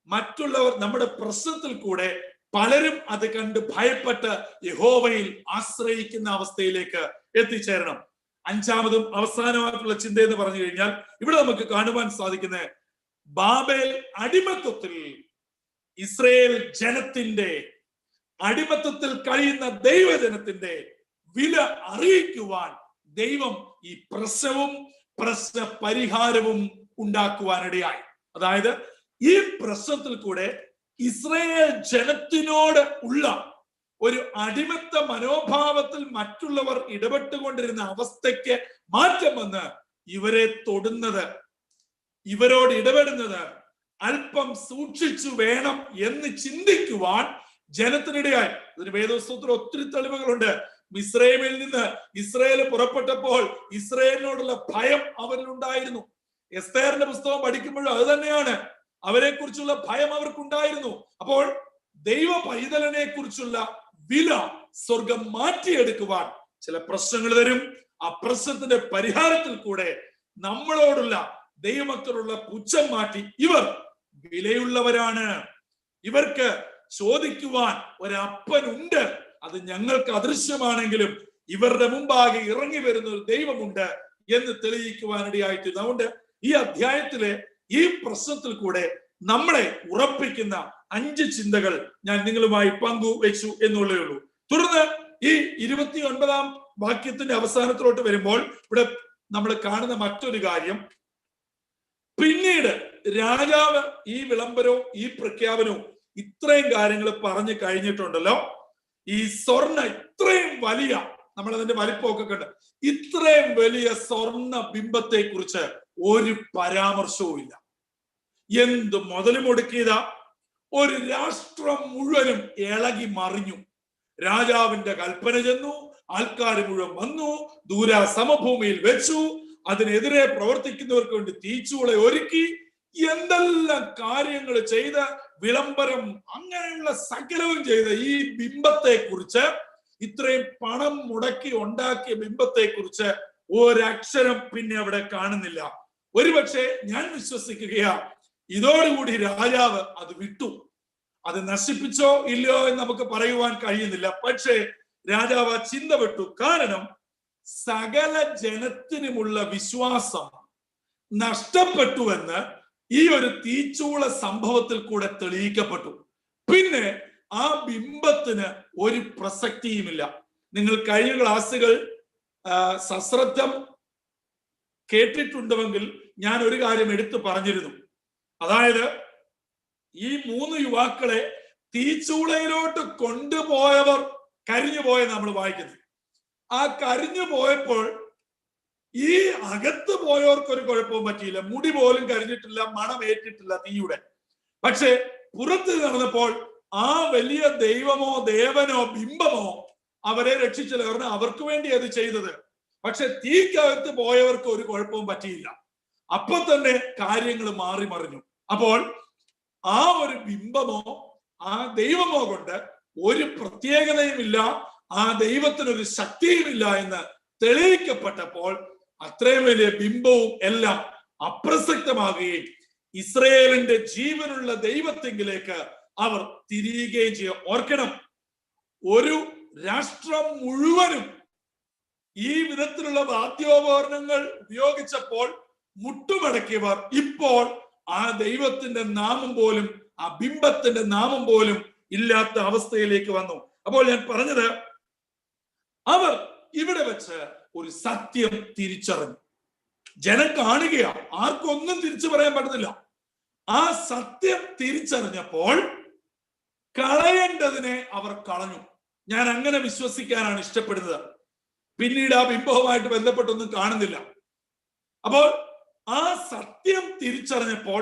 മറ്റുള്ളവർ നമ്മുടെ പ്രശ്നത്തിൽ കൂടെ പലരും അത് കണ്ട് ഭയപ്പെട്ട് യഹോവയിൽ ആശ്രയിക്കുന്ന അവസ്ഥയിലേക്ക് എത്തിച്ചേരണം. 5ാമതും അവസാനമായിട്ടുള്ള ചിന്ത എന്ന് പറഞ്ഞു കഴിഞ്ഞാൽ ഇവിടെ നമുക്ക് കാണുവാൻ സാധിക്കുന്നത്, ബാബേൽ അടിമത്വത്തിൽ ഇസ്രയേൽ ജനത്തിന്റെ, അടിമത്വത്തിൽ കഴിയുന്ന ദൈവജനത്തിന്റെ വില അറിയിക്കുവാൻ ദൈവം ഈ പ്രശ്നവും പ്രശ്ന പരിഹാരവും ഉണ്ടാക്കുവാനിടയായി. അതായത് ഈ പ്രശ്നത്തിൽ കൂടെ ഇസ്രയേൽ ജനത്തിനോട് ഉള്ള ഒരു അടിമത്ത മനോഭാവത്തിൽ മറ്റുള്ളവർ ഇടപെട്ടുകൊണ്ടിരുന്ന അവസ്ഥയ്ക്ക് മാറ്റം വന്ന് ഇവരെ തൊടുന്നത്, ഇവരോട് ഇടപെടുന്നത് അല്പം സൂക്ഷിച്ചു വേണം എന്ന് ചിന്തിക്കുവാൻ ജനത്തിനിടയായി. ഇതിന് വേദപുസ്തകത്തിൽ ഒത്തിരി തെളിവുകളുണ്ട്. മിസ്രൈമിൽ നിന്ന് ഇസ്രയേൽ പുറപ്പെട്ടപ്പോൾ ഇസ്രയേലിനോടുള്ള ഭയം അവരിലുണ്ടായിരുന്നു. എസ്തേറിന്റെ പുസ്തകം പഠിക്കുമ്പോഴും അത് തന്നെയാണ്, അവരെ കുറിച്ചുള്ള ഭയം അവർക്കുണ്ടായിരുന്നു. അപ്പോൾ ദൈവ പൈതലിനെ കുറിച്ചുള്ള വില സ്വർഗം മാറ്റിയെടുക്കുവാൻ ചില പ്രശ്നങ്ങൾ തരും. ആ പ്രശ്നത്തിന്റെ പരിഹാരത്തിൽ കൂടെ നമ്മളോടുള്ള ദൈവമക്കളുള്ള പുച്ഛം മാറ്റി, ഇവർ വിലയുള്ളവരാണ്, ഇവർക്ക് ചോദിക്കുവാൻ ഒരപ്പനുണ്ട്, അത് ഞങ്ങൾക്ക് അദൃശ്യമാണെങ്കിലും ഇവരുടെ മുമ്പാകെ ഇറങ്ങി വരുന്ന ഒരു ദൈവമുണ്ട് എന്ന് തെളിയിക്കുവാനിടയായിട്ട്. അതുകൊണ്ട് ഈ അധ്യായത്തിലെ ഈ പ്രശ്നത്തിൽ കൂടെ നമ്മളെ ഉറപ്പിക്കുന്ന 5 ചിന്തകൾ ഞാൻ നിങ്ങളുമായി പങ്കുവെച്ചു എന്നുള്ളേ ഉള്ളൂ. തുടർന്ന് ഈ 29ാം വാക്യത്തിന്റെ അവസാനത്തിലോട്ട് വരുമ്പോൾ ഇവിടെ നമ്മൾ കാണുന്ന മറ്റൊരു കാര്യം, പിന്നീട് രാജാവ് ഈ വിളംബരവും ഈ പ്രഖ്യാപനവും ഇത്രയും കാര്യങ്ങൾ പറഞ്ഞു കഴിഞ്ഞിട്ടുണ്ടല്ലോ, ഈ സ്വർണ്ണ ഇത്രയും വലിയ, നമ്മൾ അതിന്റെ വലിപ്പമൊക്കെ കണ്ട്, ഇത്രയും വലിയ സ്വർണ്ണ ബിംബത്തെ കുറിച്ച് ഒരു പരാമർശവും ഇല്ല. എന്ത് മുതല് മുടക്കിയതാ! ഒരു രാഷ്ട്രം മുഴുവനും ഇളകി മറിഞ്ഞു. രാജാവിന്റെ കൽപ്പന ചെന്നു, ആൾക്കാർ മുഴുവൻ വന്നു, ദൂര സമഭൂമിയിൽ വെച്ചു, അതിനെതിരെ പ്രവർത്തിക്കുന്നവർക്ക് വേണ്ടി തീച്ചൂളെ ഒരുക്കി, എന്തെല്ലാം കാര്യങ്ങൾ ചെയ്ത് വിളംബരം അങ്ങനെയുള്ള സകലവും ചെയ്ത ഈ ബിംബത്തെ കുറിച്ച്, ഇത്രയും പണം മുടക്കി ഉണ്ടാക്കിയ ബിംബത്തെ കുറിച്ച് ഒരക്ഷരം പിന്നെ അവിടെ കാണുന്നില്ല. ഒരുപക്ഷെ ഞാൻ വിശ്വസിക്കുകയാ, ഇതോടുകൂടി രാജാവ് അത് വിട്ടു. അത് നശിപ്പിച്ചോ ഇല്ലയോ എന്ന് നമുക്ക് പറയുവാൻ കഴിയുന്നില്ല. പക്ഷേ രാജാവ് ചിന്ത വിട്ടു. കാരണം സകല ജനത്തിനുമുള്ള വിശ്വാസം നഷ്ടപ്പെട്ടുവെന്ന് ഈ ഒരു തീച്ചൂള സംഭവത്തിൽ കൂടെ തെളിയിക്കപ്പെട്ടു. പിന്നെ ആ ബിംബത്തിന് ഒരു പ്രസക്തിയുമില്ല. നിങ്ങൾ കഴിഞ്ഞ ക്ലാസ്സുകൾ സശ്രദ്ധം കേട്ടിട്ടുണ്ടെങ്കിൽ ഞാൻ ഒരു കാര്യം എടുത്തു പറഞ്ഞിരുന്നു. അതായത് ഈ 3 യുവാക്കളെ തീച്ചൂളയിലോട്ട് കൊണ്ടുപോയവർ കരിഞ്ഞു പോയെന്ന് നമ്മൾ വായിക്കുന്നത്. ആ കരിഞ്ഞു പോയപ്പോൾ ഈ അകത്ത് പോയവർക്ക് ഒരു കുഴപ്പവും പറ്റിയില്ല. മുടി പോലും കരിഞ്ഞിട്ടില്ല, മണമേറ്റിട്ടില്ല തീയുടെ. പക്ഷെ പുറത്ത് നടന്നപ്പോൾ ആ വലിയ ദൈവമോ ദേവനോ ബിംബമോ അവരെ രക്ഷിച്ചില്ല. കാരണം അവർക്ക് വേണ്ടി അത് ചെയ്തത്. പക്ഷെ തീക്കകത്ത് പോയവർക്ക് ഒരു കുഴപ്പവും പറ്റിയില്ല. അപ്പൊ തന്നെ കാര്യങ്ങൾ മാറി മറിഞ്ഞു. അപ്പോൾ ആ ഒരു ബിംബമോ ആ ദൈവമോ കൊണ്ട് ഒരു പ്രത്യേകതയുമില്ല, ആ ദൈവത്തിനൊരു ശക്തിയുമില്ല എന്ന് തെളിയിക്കപ്പെട്ടപ്പോൾ അത്രയും വലിയ ബിംബവും എല്ലാം അപ്രസക്തമാകുകയും ഇസ്രയേലിന്റെ ജീവനുള്ള ദൈവത്തെങ്കിലേക്ക് അവർ തിരിയുകയും ചെയ്യും. ഓർക്കണം, ഒരു രാഷ്ട്രം മുഴുവനും ഈ വിധത്തിലുള്ള വാദ്യോപകരണങ്ങൾ ഉപയോഗിച്ചപ്പോൾ മുട്ടുമടക്കിയവർ ഇപ്പോൾ ആ ദൈവത്തിന്റെ നാമം പോലും, ആ ബിംബത്തിന്റെ നാമം പോലും ഇല്ലാത്ത അവസ്ഥയിലേക്ക് വന്നു. അപ്പോൾ ഞാൻ പറഞ്ഞത്, അവർ ഇവിടെ വെച്ച് ഒരു സത്യം തിരിച്ചറിഞ്ഞു. ജനം കാണുകയാണ്, ആർക്കൊന്നും തിരിച്ചു പറയാൻ പറ്റുന്നില്ല. ആ സത്യം തിരിച്ചറിഞ്ഞപ്പോൾ കളയേണ്ടതിനെ അവർ കളഞ്ഞു. ഞാൻ അങ്ങനെ വിശ്വസിക്കാനാണ് ഇഷ്ടപ്പെടുന്നത്. പിന്നീട് ആ ബിംബവുമായിട്ട് ബന്ധപ്പെട്ടൊന്നും കാണുന്നില്ല. അപ്പോൾ ആ സത്യം തിരിച്ചറിഞ്ഞപ്പോൾ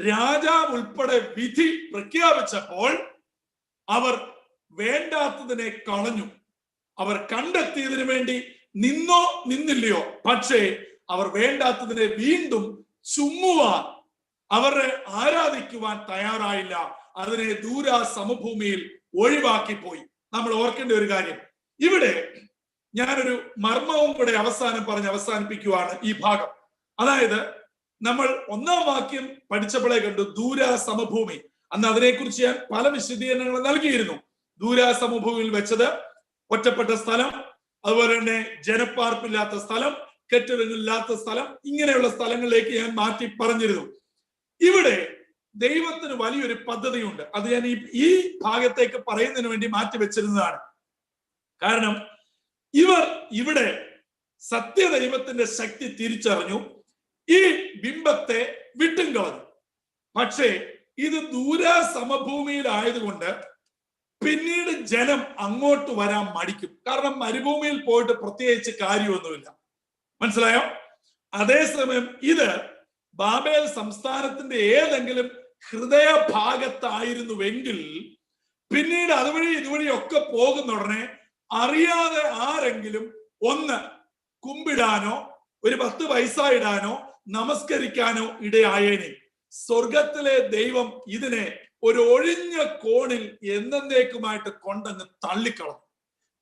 രാജാവ് ഉൾപ്പെടെ വിധി പ്രഖ്യാപിച്ചപ്പോൾ അവർ വേണ്ടാത്തതിനെ കളഞ്ഞു. അവർ കണ്ടെത്തിയതിനു വേണ്ടി നിന്നോ നിന്നില്ലയോ, പക്ഷേ അവർ വേണ്ടാത്തതിനെ വീണ്ടും ചുമ്മുവാൻ, അവരെ ആരാധിക്കുവാൻ തയ്യാറായില്ല. അതിനെ ദൂര സമഭൂമിയിൽ ഒഴിവാക്കി പോയി. നമ്മൾ ഓർക്കേണ്ട ഒരു കാര്യം, ഇവിടെ ഞാനൊരു മർമ്മവും കൂടെ അവസാനം പറഞ്ഞ് അവസാനിപ്പിക്കുവാണ് ഈ ഭാഗം. അതായത് നമ്മൾ 1-ാം വാക്യം പഠിച്ചപ്പോഴേ കണ്ടു ദൂര സമഭൂമി. അന്ന് അതിനെക്കുറിച്ച് ഞാൻ പല വിശദീകരണങ്ങൾ നൽകിയിരുന്നു. ദൂര സമഭൂമിയിൽ വെച്ചത് ഒറ്റപ്പെട്ട സ്ഥലം, അതുപോലെ തന്നെ ജനപ്പാർപ്പില്ലാത്ത സ്ഥലം, കെട്ടിടങ്ങളില്ലാത്ത സ്ഥലം, ഇങ്ങനെയുള്ള സ്ഥലങ്ങളിലേക്ക് ഞാൻ മാറ്റി പറഞ്ഞിരുന്നു. ഇവിടെ ദൈവത്തിന് വലിയൊരു പദ്ധതിയുണ്ട്. അത് ഞാൻ ഈ ഭാഗത്തേക്ക് പറയുന്നതിന് വേണ്ടി മാറ്റി വെച്ചിരുന്നതാണ്. കാരണം ഇവർ ഇവിടെ സത്യദൈവത്തിന്റെ ശക്തി തിരിച്ചറിഞ്ഞു, ഈ ബിംബത്തെ വിട്ടും കളഞ്ഞു. പക്ഷേ ഇത് ദൂര സമഭൂമിയിലായതുകൊണ്ട് പിന്നീട് ജനം അങ്ങോട്ട് വരാൻ മടിക്കും. കാരണം മരുഭൂമിയിൽ പോയിട്ട് പ്രത്യേകിച്ച് കാര്യമൊന്നുമില്ല. മനസ്സിലായോ? അതേസമയം ഇത് ബാബേൽ സംസ്ഥാനത്തിന്റെ ഏതെങ്കിലും ഹൃദയഭാഗത്തായിരുന്നുവെങ്കിൽ പിന്നീട് അതുവഴി ഇതുവഴി ഒക്കെ പോകുന്ന ഉടനെ അറിയാതെ ആരെങ്കിലും ഒന്ന് കുമ്പിടാനോ ഒരു 10 പൈസ ഇടാനോ നമസ്കരിക്കാനോ ഇടയായേനെ. സ്വർഗത്തിലെ ദൈവം ഇതിനെ ഒരു ഒഴിഞ്ഞ കോണിൽ എന്നേക്കുമായിട്ട് കൊണ്ടങ്ങ് തള്ളിക്കളഞ്ഞു.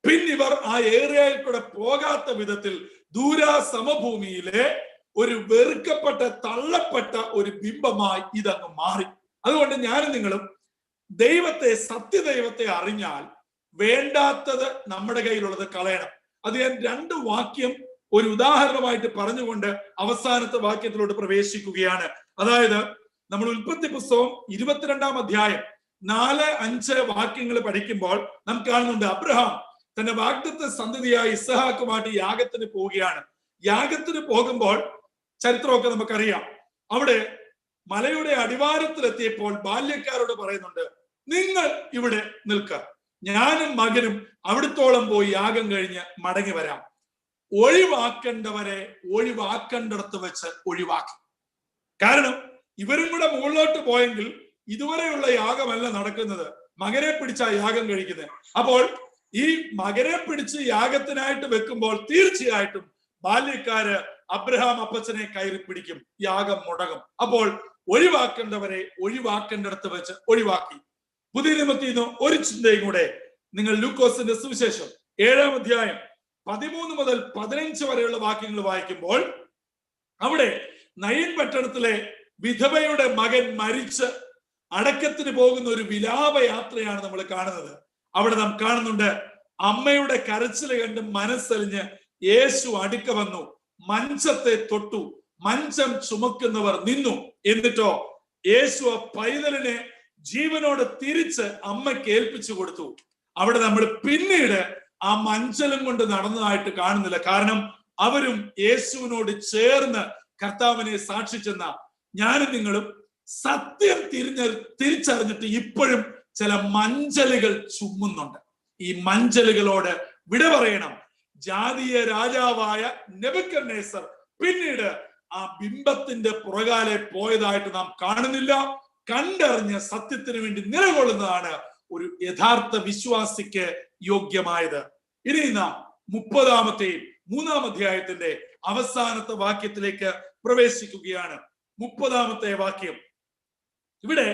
പിന്നിവർ ആ ഏരിയയിൽ കൂടെ പോകാത്ത വിധത്തിൽ ദൂര സമഭൂമിയിലെ ഒരു വെറുക്കപ്പെട്ട തള്ളപ്പെട്ട ഒരു ബിംബമായി ഇതങ്ങ് മാറി. അതുകൊണ്ട് ഞാനും നിങ്ങളും ദൈവത്തെ, സത്യദൈവത്തെ അറിഞ്ഞാൽ വേണ്ടാത്തത് നമ്മുടെ കയ്യിലുള്ളത് കളയണം. അത് ഞാൻ 2 വാക്യം ഒരു ഉദാഹരണമായിട്ട് പറഞ്ഞുകൊണ്ട് അവസാനത്തെ വാക്യത്തിലോട്ട് പ്രവേശിക്കുകയാണ്. അതായത് നമ്മൾ ഉൽപ്പത്തി പുസ്തകം 22-ാം അധ്യായം 4-5 വാക്യങ്ങൾ പഠിക്കുമ്പോൾ നാം കാണുന്നുണ്ട്, അബ്രഹാം തന്റെ വാഗ്ദത്ത സന്തതിയായ ഇസ്ഹാക്കുമായിട്ട് യാഗത്തിന് പോവുകയാണ്. യാഗത്തിന് പോകുമ്പോൾ ചരിത്രമൊക്കെ നമുക്കറിയാം. അവിടെ മലയുടെ അടിവാരത്തിലെത്തിയപ്പോൾ ബാല്യക്കാരോട് പറയുന്നുണ്ട്, നിങ്ങൾ ഇവിടെ നിൽക്കുക, ഞാനും മകനും അവിടത്തോളം പോയി യാഗം കഴിഞ്ഞ് മടങ്ങി വരാം. ഒഴിവാക്കേണ്ടവരെ ഒഴിവാക്കേണ്ടിടത്ത് വെച്ച് ഒഴിവാക്കി. കാരണം ഇവരും കൂടെ മുകളിലോട്ട് പോയെങ്കിൽ ഇതുവരെയുള്ള യാഗമല്ല നടക്കുന്നത്, മകനെ പിടിച്ചാ യാഗം കഴിക്കുന്നത്. അപ്പോൾ ഈ മകനെ പിടിച്ച് യാഗത്തിനായിട്ട് വെക്കുമ്പോൾ തീർച്ചയായിട്ടും ബാല്യക്കാര് അബ്രഹാം അപ്പച്ചനെ കയറി പിടിക്കും, യാഗം മുടങ്ങും. അപ്പോൾ ഒഴിവാക്കേണ്ടവരെ ഒഴിവാക്കേണ്ടിടത്ത് വെച്ച് ഒഴിവാക്കി. പുതിയ നിയമത്തിൽ നിന്ന് ഒരു ചിന്തയും കൂടെ, നിങ്ങൾ ലൂക്കോസിന്റെ സുവിശേഷം 7-ാം അധ്യായം 13 മുതൽ 15 വരെയുള്ള വാക്യങ്ങൾ വായിക്കുമ്പോൾ അവിടെ നയൻ പട്ടണത്തിലെ വിധവയുടെ മകൻ മരിച്ച് അടക്കത്തിന് പോകുന്ന ഒരു വിലാപ യാത്രയാണ് നമ്മൾ കാണുന്നത്. അവിടെ നാം കാണുന്നുണ്ട്, അമ്മയുടെ കരച്ചിൽ കണ്ട് മനസ്സലിഞ്ഞ് യേശു അടുക്ക വന്നു, മഞ്ചത്തെ തൊട്ടു, മഞ്ചം ചുമക്കുന്നവർ നിന്നു. എന്നിട്ടോ യേശു ആ പൈതലിനെ ജീവനോട് തിരിച്ച് അമ്മയ്ക്ക് ഏൽപ്പിച്ചു കൊടുത്തു. അവിടെ നമ്മൾ പിന്നീട് ആ മഞ്ചലും കൊണ്ട് നടന്നതായിട്ട് കാണുന്നില്ല. കാരണം അവരും യേശുവിനോട് ചേർന്ന് കർത്താവിനെ സാക്ഷിച്ചെന്ന ഞാനും നിങ്ങളും സത്യം തിരിച്ചറിഞ്ഞിട്ട് ഇപ്പോഴും ചില മഞ്ചലുകൾ ചുമ്മുന്നുണ്ട്. ഈ മഞ്ചലുകളോട് വിട പറയണം. ജാതീയ രാജാവായ നെബൂഖദ്നേസർ പിന്നീട് ആ ബിംബത്തിന്റെ പുറകാലെ പോയതായിട്ട് നാം കാണുന്നില്ല. കണ്ടറിഞ്ഞ സത്യത്തിന് വേണ്ടി നിലകൊള്ളുന്നതാണ് ഒരു യഥാർത്ഥ വിശ്വാസിക്ക് യോഗ്യമായത്. ഇനി നാം 30-ാമത്തെയും 3-ാം അധ്യായത്തിന്റെ അവസാനത്തെ വാക്യത്തിലേക്ക് പ്രവേശിക്കുകയാണ്. 30-ാമത്തെ വാക്യം. ഇവിടെ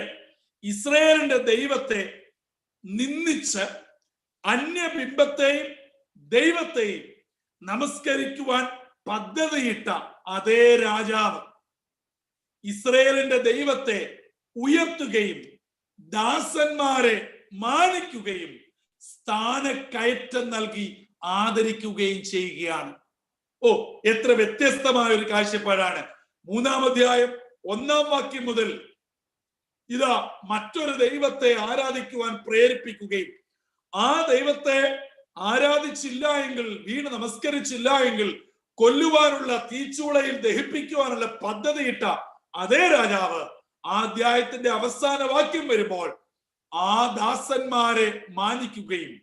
ഇസ്രായേലിന്റെ ദൈവത്തെ നിന്ദിച്ച് അന്യബിംബത്തെയും ദൈവത്തെയും നമസ്കരിക്കുവാൻ പദ്ധതിയിട്ട അതേ രാജാവ് ഇസ്രായേലിന്റെ ദൈവത്തെ ഉയർത്തുകയും ദാസന്മാരെ മാനിക്കുകയും സ്ഥാനക്കയറ്റം നൽകി ആദരിക്കുകയും ചെയ്യുകയാണ്. ഓ, എത്ര വ്യത്യസ്തമായ ഒരു കാഴ്ചപ്പാടാണ്. 3-ാം അധ്യായം 1-ാം വാക്യം മുതൽ ഇതാ മറ്റൊരു ദൈവത്തെ ആരാധിക്കുവാൻ പ്രേരിപ്പിക്കുകയും ആ ദൈവത്തെ ആരാധിച്ചില്ല എങ്കിൽ, വീണ് നമസ്കരിച്ചില്ല എങ്കിൽ കൊല്ലുവാനുള്ള, തീച്ചൂളയിൽ ദഹിപ്പിക്കുവാനുള്ള പദ്ധതിയിട്ട അതേ രാജാവ് ആ അധ്യായത്തിന്റെ അവസാന വാക്യം വരുമ്പോൾ ആ ദാസന്മാരെ മാനിക്കുകയും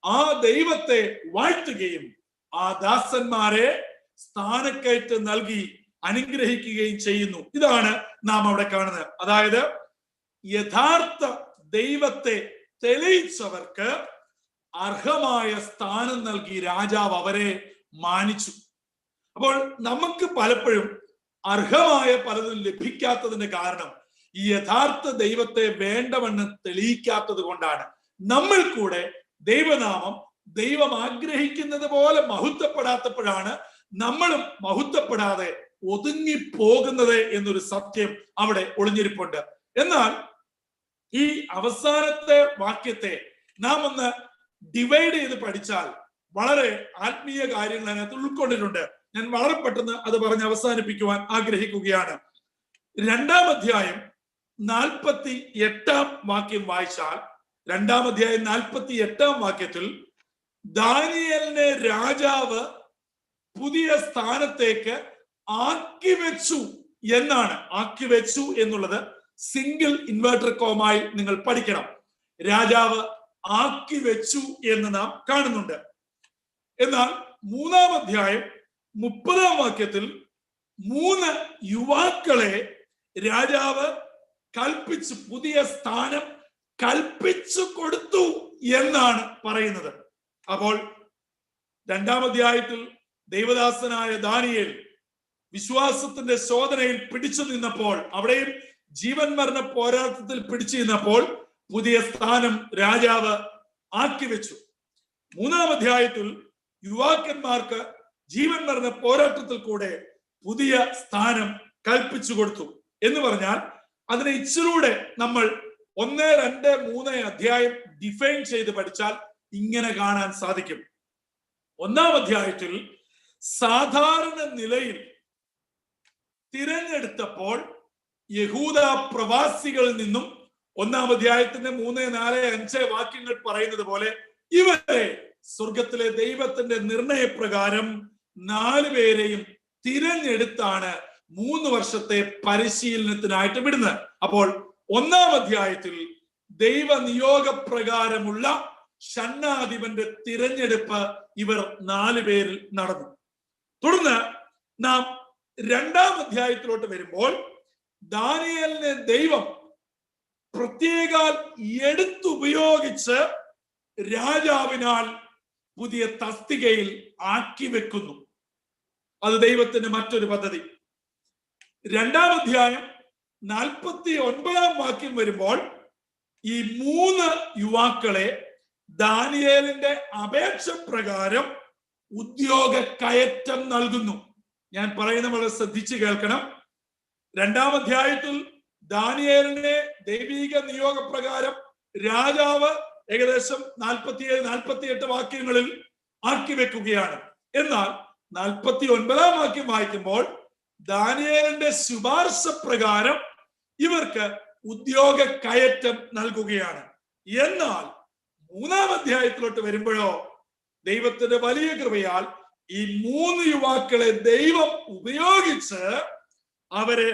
ആ ദൈവത്തെ വാഴ്ത്തുകയും ആ ദാസന്മാരെ സ്ഥാനക്കയറ്റം നൽകി അനുഗ്രഹിക്കുകയും ചെയ്യുന്നു. ഇതാണ് നാം അവിടെ കാണുന്നത്. അതായത് യഥാർത്ഥ ദൈവത്തെ തെളിയിച്ചവർക്ക് അർഹമായ സ്ഥാനം നൽകി രാജാവ് അവരെ മാനിച്ചു. അപ്പോൾ നമുക്ക് പലപ്പോഴും അർഹമായ പലതും ലഭിക്കാത്തതിന്റെ കാരണം ഈ യഥാർത്ഥ ദൈവത്തെ വേണ്ടവണ്ണം തെളിയിക്കാത്തത് കൊണ്ടാണ്. നമ്മൾ കൂടെ ദൈവനാമം ദൈവം ആഗ്രഹിക്കുന്നത് പോലെ മഹത്വപ്പെടാത്തപ്പോഴാണ് നമ്മളും മഹത്വപ്പെടാതെ ഒതുങ്ങിപ്പോകുന്നത് എന്നൊരു സത്യം അവിടെ ഒളിഞ്ഞിരിപ്പുണ്ട്. എന്നാൽ ഈ അവസാനത്തെ വാക്യത്തെ നാം ഒന്ന് ഡിവൈഡ് ചെയ്ത് പഠിച്ചാൽ വളരെ ആത്മീയ കാര്യങ്ങൾ അതിനകത്ത് ഉൾക്കൊണ്ടിട്ടുണ്ട്. ഞാൻ വളരെ പെട്ടെന്ന് അത് പറഞ്ഞ് അവസാനിപ്പിക്കുവാൻ ആഗ്രഹിക്കുകയാണ്. 2-ാം അധ്യായം 48-ാം വാക്യം വായിച്ചാൽ, 2-ാം അധ്യായം 48-ാം വാക്യത്തിൽ ദാനിയേലിനെ രാജാവ് പുതിയ സ്ഥാനത്തേക്ക് ആക്കി വെച്ചു എന്നാണ്. ആക്കി വെച്ചു എന്നുള്ളത് സിംഗിൾ ഇൻവേർട്ടർ കോമായി നിങ്ങൾ പഠിക്കണം. രാജാവ് ആക്കി വെച്ചു എന്ന് നാം കാണുന്നുണ്ട്. എന്നാൽ 3-ാം അധ്യായം 30-ാം വാക്യത്തിൽ 3 യുവാക്കളെ രാജാവ് കൽപ്പിച്ചു, പുതിയ സ്ഥാനം കൽപ്പിച്ചു കൊടുത്തു എന്നാണ് പറയുന്നത്. അപ്പോൾ 2-ാം അധ്യായത്തിൽ ദൈവദാസനായ ദാനിയേൽ വിശ്വാസത്തിന്റെ ശോധനയിൽ പിടിച്ചു നിന്നപ്പോൾ, അവിടെയും ജീവൻ മരണ പോരാട്ടത്തിൽ പിടിച്ചു നിന്നപ്പോൾ പുതിയ സ്ഥാനം രാജാവ് ആക്കി വെച്ചു. 3-ാം അധ്യായത്തിൽ യുവാക്കന്മാർക്ക് ജീവൻ മരണ പോരാട്ടത്തിൽ കൂടെ പുതിയ സ്ഥാനം കൽപ്പിച്ചു കൊടുത്തു എന്ന് പറഞ്ഞാൽ അതിനെ ഇച്ചിലൂടെ നമ്മൾ 1, 2, 3 അധ്യായം ഡിഫൈൻ ചെയ്ത് പഠിച്ചാൽ ഇങ്ങനെ കാണാൻ സാധിക്കും. 1-ാം അധ്യായത്തിൽ സാധാരണ നിലയിൽ തിരഞ്ഞെടുത്തപ്പോൾ യഹൂദ പ്രവാസികളിൽ നിന്നും 1-ാം അധ്യായത്തിന്റെ 3, 4, 5 വാക്യങ്ങൾ പറയുന്നത് പോലെ ഇവരെ സ്വർഗത്തിലെ ദൈവത്തിന്റെ നിർണയപ്രകാരം 4 പേരെയും തിരഞ്ഞെടുത്താണ് 3 വർഷത്തെ പരിശീലനത്തിനായിട്ട് വിടുന്നത്. അപ്പോൾ 1-ാം അധ്യായത്തിൽ ദൈവ നിയോഗപ്രകാരമുള്ള ഷണ്ഡാധിപന്റെ തിരഞ്ഞെടുപ്പ് ഇവർ 4 പേരിൽ നടന്നു. തുടർന്ന് നാം 2-ാം അധ്യായത്തിലോട്ട് വരുമ്പോൾ ദാനിയേലിനെ ദൈവം പ്രത്യേക എടുത്തുപയോഗിച്ച് രാജാവിനാൽ പുതിയ തസ്തികയിൽ ആക്കി വെക്കുന്നു. അത് ദൈവത്തിന്റെ മറ്റൊരു പദ്ധതി. 2-ാം അധ്യായം 49-ാം വാക്യം വരുമ്പോൾ ഈ 3 യുവാക്കളെ ദാനിയേലിന്റെ അപേക്ഷ പ്രകാരം ഉദ്യോഗ കയറ്റം നൽകുന്നു. ഞാൻ പറയുന്ന വളരെ ശ്രദ്ധിച്ചു കേൾക്കണം. 2-ാം അധ്യായത്തിൽ ദാനിയേലിനെ ദൈവിക നിയോഗപ്രകാരം രാജാവ് ഏകദേശം 47-48 വാക്യങ്ങളിൽ ആക്കി വെക്കുകയാണ്. എന്നാൽ 49-ാം വാക്യം വായിക്കുമ്പോൾ ദാനിയേലിന്റെ ശുപാർശ പ്രകാരം ഇവർക്ക് ഉദ്യോഗ കയറ്റം നൽകുകയാണ്. എന്നാൽ 3-ാം അധ്യായത്തിലോട്ട് വരുമ്പോഴോ ദൈവത്തിന്റെ വലിയ കൃപയാൽ ഈ 3 യുവാക്കളെ ദൈവം ഉപയോഗിച്ച് അവരെ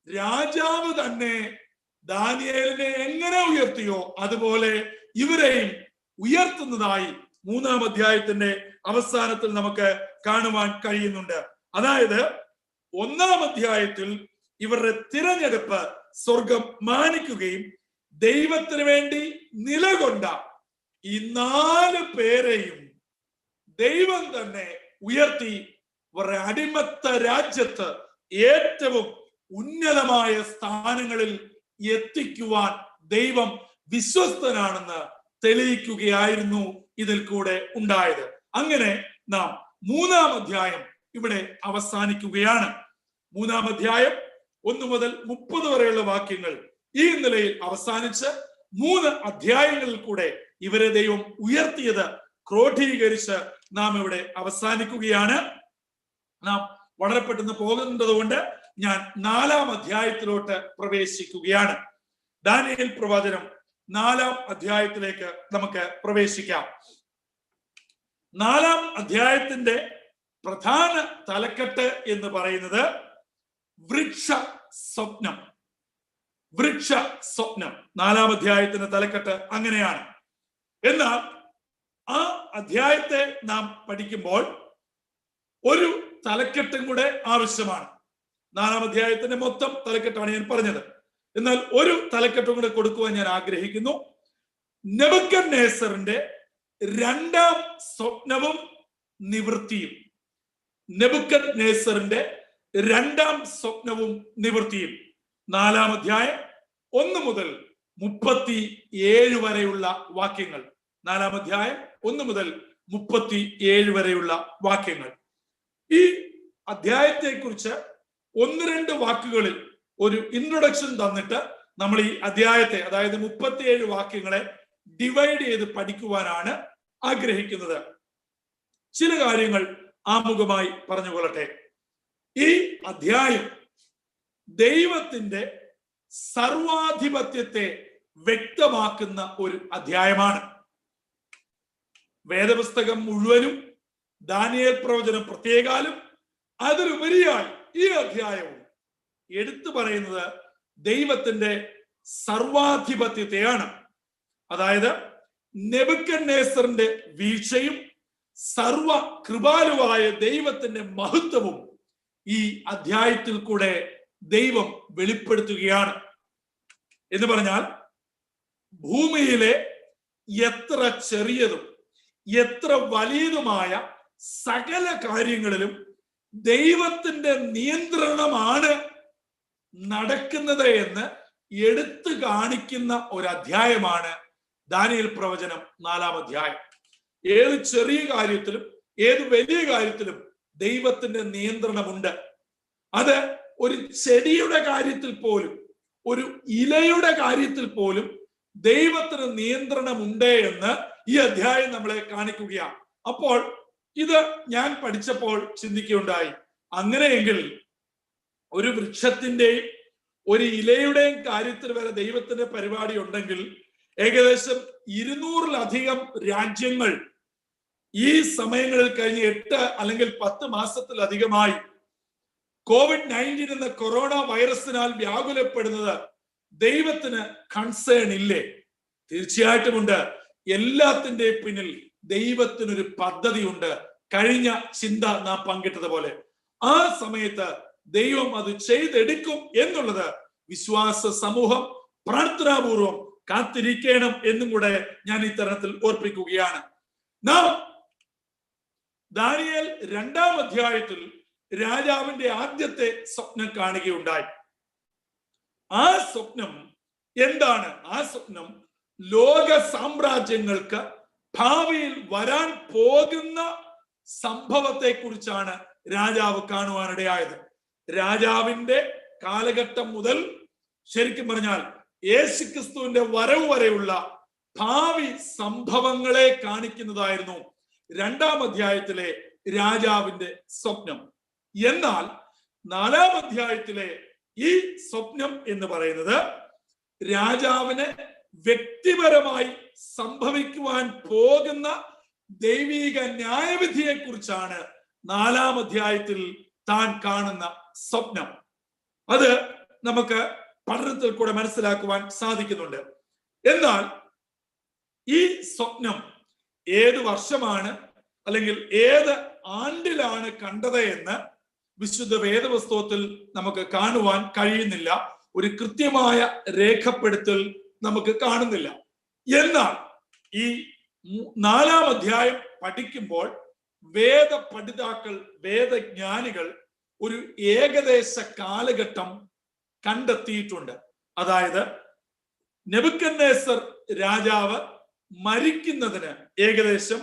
രാജാവ് തന്നെ ദാനിയേലിനെ എങ്ങനെ ഉയർത്തിയോ അതുപോലെ ഇവരെയും ഉയർത്തുന്നതായി 3-ാം അധ്യായത്തിന്റെ അവസാനത്തിൽ നമുക്ക് കാണുവാൻ കഴിയുന്നുണ്ട്. അതായത് 1-ാം അധ്യായത്തിൽ ഇവരുടെ തിരഞ്ഞെടുപ്പ് സ്വർഗം മാനിക്കുകയും ദൈവത്തിന് വേണ്ടി നിലകൊണ്ട ഈ 4 പേരെയും ദൈവം തന്നെ ഉയർത്തി ഇവരുടെ അടിമത്ത രാജ്യത്ത് ഏറ്റവും ഉന്നതമായ സ്ഥാനങ്ങളിൽ എത്തിക്കുവാൻ ദൈവം വിശ്വസ്തനാണെന്ന് തെളിയിക്കുകയായിരുന്നു ഇതിൽ കൂടെ ഉണ്ടായത്. അങ്ങനെ നാം 3-ാം അധ്യായം ഇവിടെ അവസാനിക്കുകയാണ്. 3-ാം അധ്യായം 1 മുതൽ 30 വരെയുള്ള വാക്യങ്ങൾ ഈ നിലയിൽ അവസാനിച്ച് 3 അധ്യായങ്ങളിൽ കൂടെ ഇവരെ ദൈവം ഉയർത്തിയത് ക്രോഡീകരിച്ച് നാം ഇവിടെ അവസാനിക്കുകയാണ്. നാം വളരെ പെട്ടെന്ന് പോകുന്നത് കൊണ്ട് ഞാൻ 4-ാം അധ്യായത്തിലോട്ട് പ്രവേശിക്കുകയാണ്. ദാനിയേൽ പ്രവചനം 4-ാം അധ്യായത്തിലേക്ക് നമുക്ക് പ്രവേശിക്കാം. 4-ാം അധ്യായത്തിന്റെ പ്രധാന തലക്കെട്ട് എന്ന് പറയുന്നത് വൃക്ഷ സ്വപ്നം. 4-ാം അധ്യായത്തിന്റെ തലക്കെട്ട് അങ്ങനെയാണ്. എന്നാൽ ആ അധ്യായത്തെ നാം പഠിക്കുമ്പോൾ ഒരു തലക്കെട്ടും കൂടെ ആവശ്യമാണ്. 4-ാം അധ്യായത്തിന്റെ മൊത്തം തലക്കെട്ടാണ് ഞാൻ പറഞ്ഞത്. എന്നാൽ ഒരു തലക്കെട്ടും കൂടെ കൊടുക്കുവാൻ ഞാൻ ആഗ്രഹിക്കുന്നു. നെബൂഖദ്നേസറിന്റെ 2-ാം സ്വപ്നവും നിവൃത്തിയും. നെബൂഖദ്നേസറിന്റെ 2-ാം സ്വപ്നവും നിവൃത്തിയും 4-ാം അധ്യായം 1 മുതൽ 37 വരെയുള്ള വാക്യങ്ങൾ. 4-ാം അധ്യായം 1 മുതൽ 37 വരെയുള്ള വാക്യങ്ങൾ. ഈ അധ്യായത്തെ കുറിച്ച് 1-2 വാക്കുകളിൽ ഒരു ഇൻട്രൊഡക്ഷൻ തന്നിട്ട് നമ്മൾ ഈ അധ്യായത്തെ, അതായത് 37 വാക്യങ്ങളെ ഡിവൈഡ് ചെയ്ത് പഠിക്കുവാനാണ് ആഗ്രഹിക്കുന്നത്. ചില കാര്യങ്ങൾ ആമുഖമായി പറഞ്ഞുകൊള്ളട്ടെ. ഈ അധ്യായം ദൈവത്തിന്റെ സർവാധിപത്യത്തെ വ്യക്തമാക്കുന്ന ഒരു അധ്യായമാണ്. വേദപുസ്തകം മുഴുവനും, ദാനിയേൽ പ്രവചനം പ്രത്യേകാലും, അതിലുപരിയായി ഈ അധ്യായവും എടുത്തു പറയുന്നത് ദൈവത്തിന്റെ സർവാധിപത്യത്തെയാണ്. അതായത് നെബൂഖദ്നേസറിന്റെ വീഴ്ചയും സർവ കൃപാലുവായ ദൈവത്തിന്റെ മഹത്വവും ഈ അധ്യായത്തിൽ കൂടെ ദൈവം വെളിപ്പെടുത്തുകയാണ്. എന്ന് പറഞ്ഞാൽ ഭൂമിയിലെ എത്ര ചെറിയതും എത്ര വലിയതുമായ സകല കാര്യങ്ങളിലും ദൈവത്തിന്റെ നിയന്ത്രണമാണ് നടക്കുന്നത് എന്ന് എടുത്തു കാണിക്കുന്ന ഒരു അധ്യായമാണ് ദാനിയേൽ പ്രവചനം 4-ാം അധ്യായം. ഏത് ചെറിയ കാര്യത്തിലും ഏത് വലിയ കാര്യത്തിലും ദൈവത്തിന്റെ നിയന്ത്രണമുണ്ട്. അത് ഒരു ചെടിയുടെ കാര്യത്തിൽ പോലും, ഒരു ഇലയുടെ കാര്യത്തിൽ പോലും ദൈവത്തിന് നിയന്ത്രണമുണ്ട് എന്ന് ഈ അധ്യായം നമ്മളെ കാണിക്കുകയാണ്. അപ്പോൾ ഇത് ഞാൻ പഠിച്ചപ്പോൾ ചിന്തിക്കുകയുണ്ടായി, അങ്ങനെയെങ്കിൽ ഒരു വൃക്ഷത്തിന്റെയും ഒരു ഇലയുടെയും കാര്യത്തിൽ വരെ ദൈവത്തിന്റെ പരിപാടി ഉണ്ടെങ്കിൽ ഏകദേശം 200-ലധികം രാജ്യങ്ങൾ ഈ സമയങ്ങളിൽ കഴിഞ്ഞ് 8 അല്ലെങ്കിൽ 10 മാസത്തിലധികമായി COVID-19 എന്ന കൊറോണ വൈറസിനാൽ വ്യാകുലപ്പെടുന്നത് ദൈവത്തിന് കൺസേൺ ഇല്ലേ? തീർച്ചയായിട്ടും ഉണ്ട്. എല്ലാത്തിന്റെയും പിന്നിൽ ദൈവത്തിനൊരു പദ്ധതിയുണ്ട്. കഴിഞ്ഞ ചിന്ത നാം പങ്കിട്ടതുപോലെ ആ സമയത്ത് ദൈവം അത് ചെയ്തെടുക്കും എന്നുള്ളത് വിശ്വാസ സമൂഹം പ്രാർത്ഥനാപൂർവം കാത്തിരിക്കണം എന്നും കൂടെ ഞാൻ ഈ തരത്തിൽ ഓർപ്പിക്കുകയാണ്. നാം ദാനിയേൽ 2-ാം അധ്യായത്തിൽ രാജാവിന്റെ ആദ്യത്തെ സ്വപ്നം കാണുകയുണ്ടായി. ആ സ്വപ്നം എന്താണ്? ആ സ്വപ്നം ലോക സാമ്രാജ്യങ്ങൾക്ക് ഭാവിയിൽ വരാൻ പോകുന്ന സംഭവത്തെ കുറിച്ചാണ് രാജാവ് കാണുവാനിടയായത്. രാജാവിന്റെ കാലഘട്ടം മുതൽ ശരിക്കും പറഞ്ഞാൽ യേശുക്രിസ്തുവിന്റെ വരവ് വരെയുള്ള ഭാവി സംഭവങ്ങളെ കാണിക്കുന്നതായിരുന്നു 2-ാം അധ്യായത്തിലെ രാജാവിന്റെ സ്വപ്നം. എന്നാൽ 4-ാം അധ്യായത്തിലെ ഈ സ്വപ്നം എന്ന് പറയുന്നത് രാജാവിന് വ്യക്തിപരമായി സംഭവിക്കുവാൻ പോകുന്ന ദൈവിക ന്യായവിധിയെ കുറിച്ചാണ് 4-ാം അധ്യായത്തിൽ താൻ കാണുന്ന സ്വപ്നം. അത് നമുക്ക് പഠനത്തിൽ കൂടെ മനസ്സിലാക്കുവാൻ സാധിക്കുന്നുണ്ട്. എന്നാൽ ഈ സ്വപ്നം ഏത് വർഷമാണ് അല്ലെങ്കിൽ ഏത് ആണ്ടിലാണ് കണ്ടത് എന്ന് വിശുദ്ധ വേദപുസ്തകത്തിൽ നമുക്ക് കാണുവാൻ കഴിയുന്നില്ല. ഒരു കൃത്യമായ രേഖപ്പെടുത്തൽ നമുക്ക് കാണുന്നില്ല. എന്നാൽ ഈ 4-ാം അധ്യായം പഠിക്കുമ്പോൾ വേദപണ്ഡിതാക്കൾ, വേദജ്ഞാനികൾ ഒരു ഏകദേശ കാലഘട്ടം കണ്ടെത്തിയിട്ടുണ്ട്. അതായത് നെബൂഖദ്നേസർ രാജാവ് മരിക്കുന്നതിന് ഏകദേശം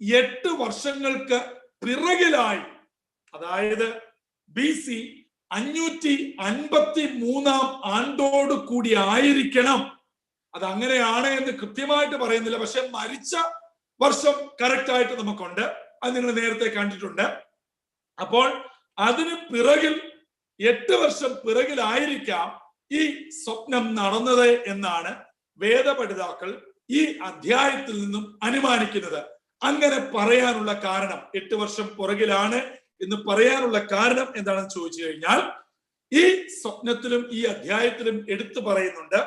8 വർഷങ്ങൾക്ക് പിറകിലായി, അതായത് BC 553-ാം ആണ്ടോട് കൂടി ആയിരിക്കണം. അത് അങ്ങനെയാണ് എന്ന് കൃത്യമായിട്ട് പറയുന്നില്ല, പക്ഷെ മരിച്ച വർഷം കറക്റ്റ് ആയിട്ട് നമുക്കുണ്ട്. അത് നിങ്ങൾ നേരത്തെ കണ്ടിട്ടുണ്ട്. അപ്പോൾ അതിന് പിറകിൽ 8 വർഷം പിറകിലായിരിക്കാം ഈ സ്വപ്നം നടന്നത് എന്നാണ് വേദപണ്ഡിതാക്കൾ ഈ അധ്യായത്തിൽ നിന്നും അനുമാനിക്കുന്നത്. അങ്ങനെ പറയാനുള്ള കാരണം, 8 വർഷം പുറകിലാണ് എന്ന് പറയാനുള്ള കാരണം എന്താണെന്ന് ചോദിച്ചു കഴിഞ്ഞാൽ, ഈ സ്വപ്നത്തിലും ഈ അധ്യായത്തിലും എടുത്തു പറയുന്നുണ്ട്,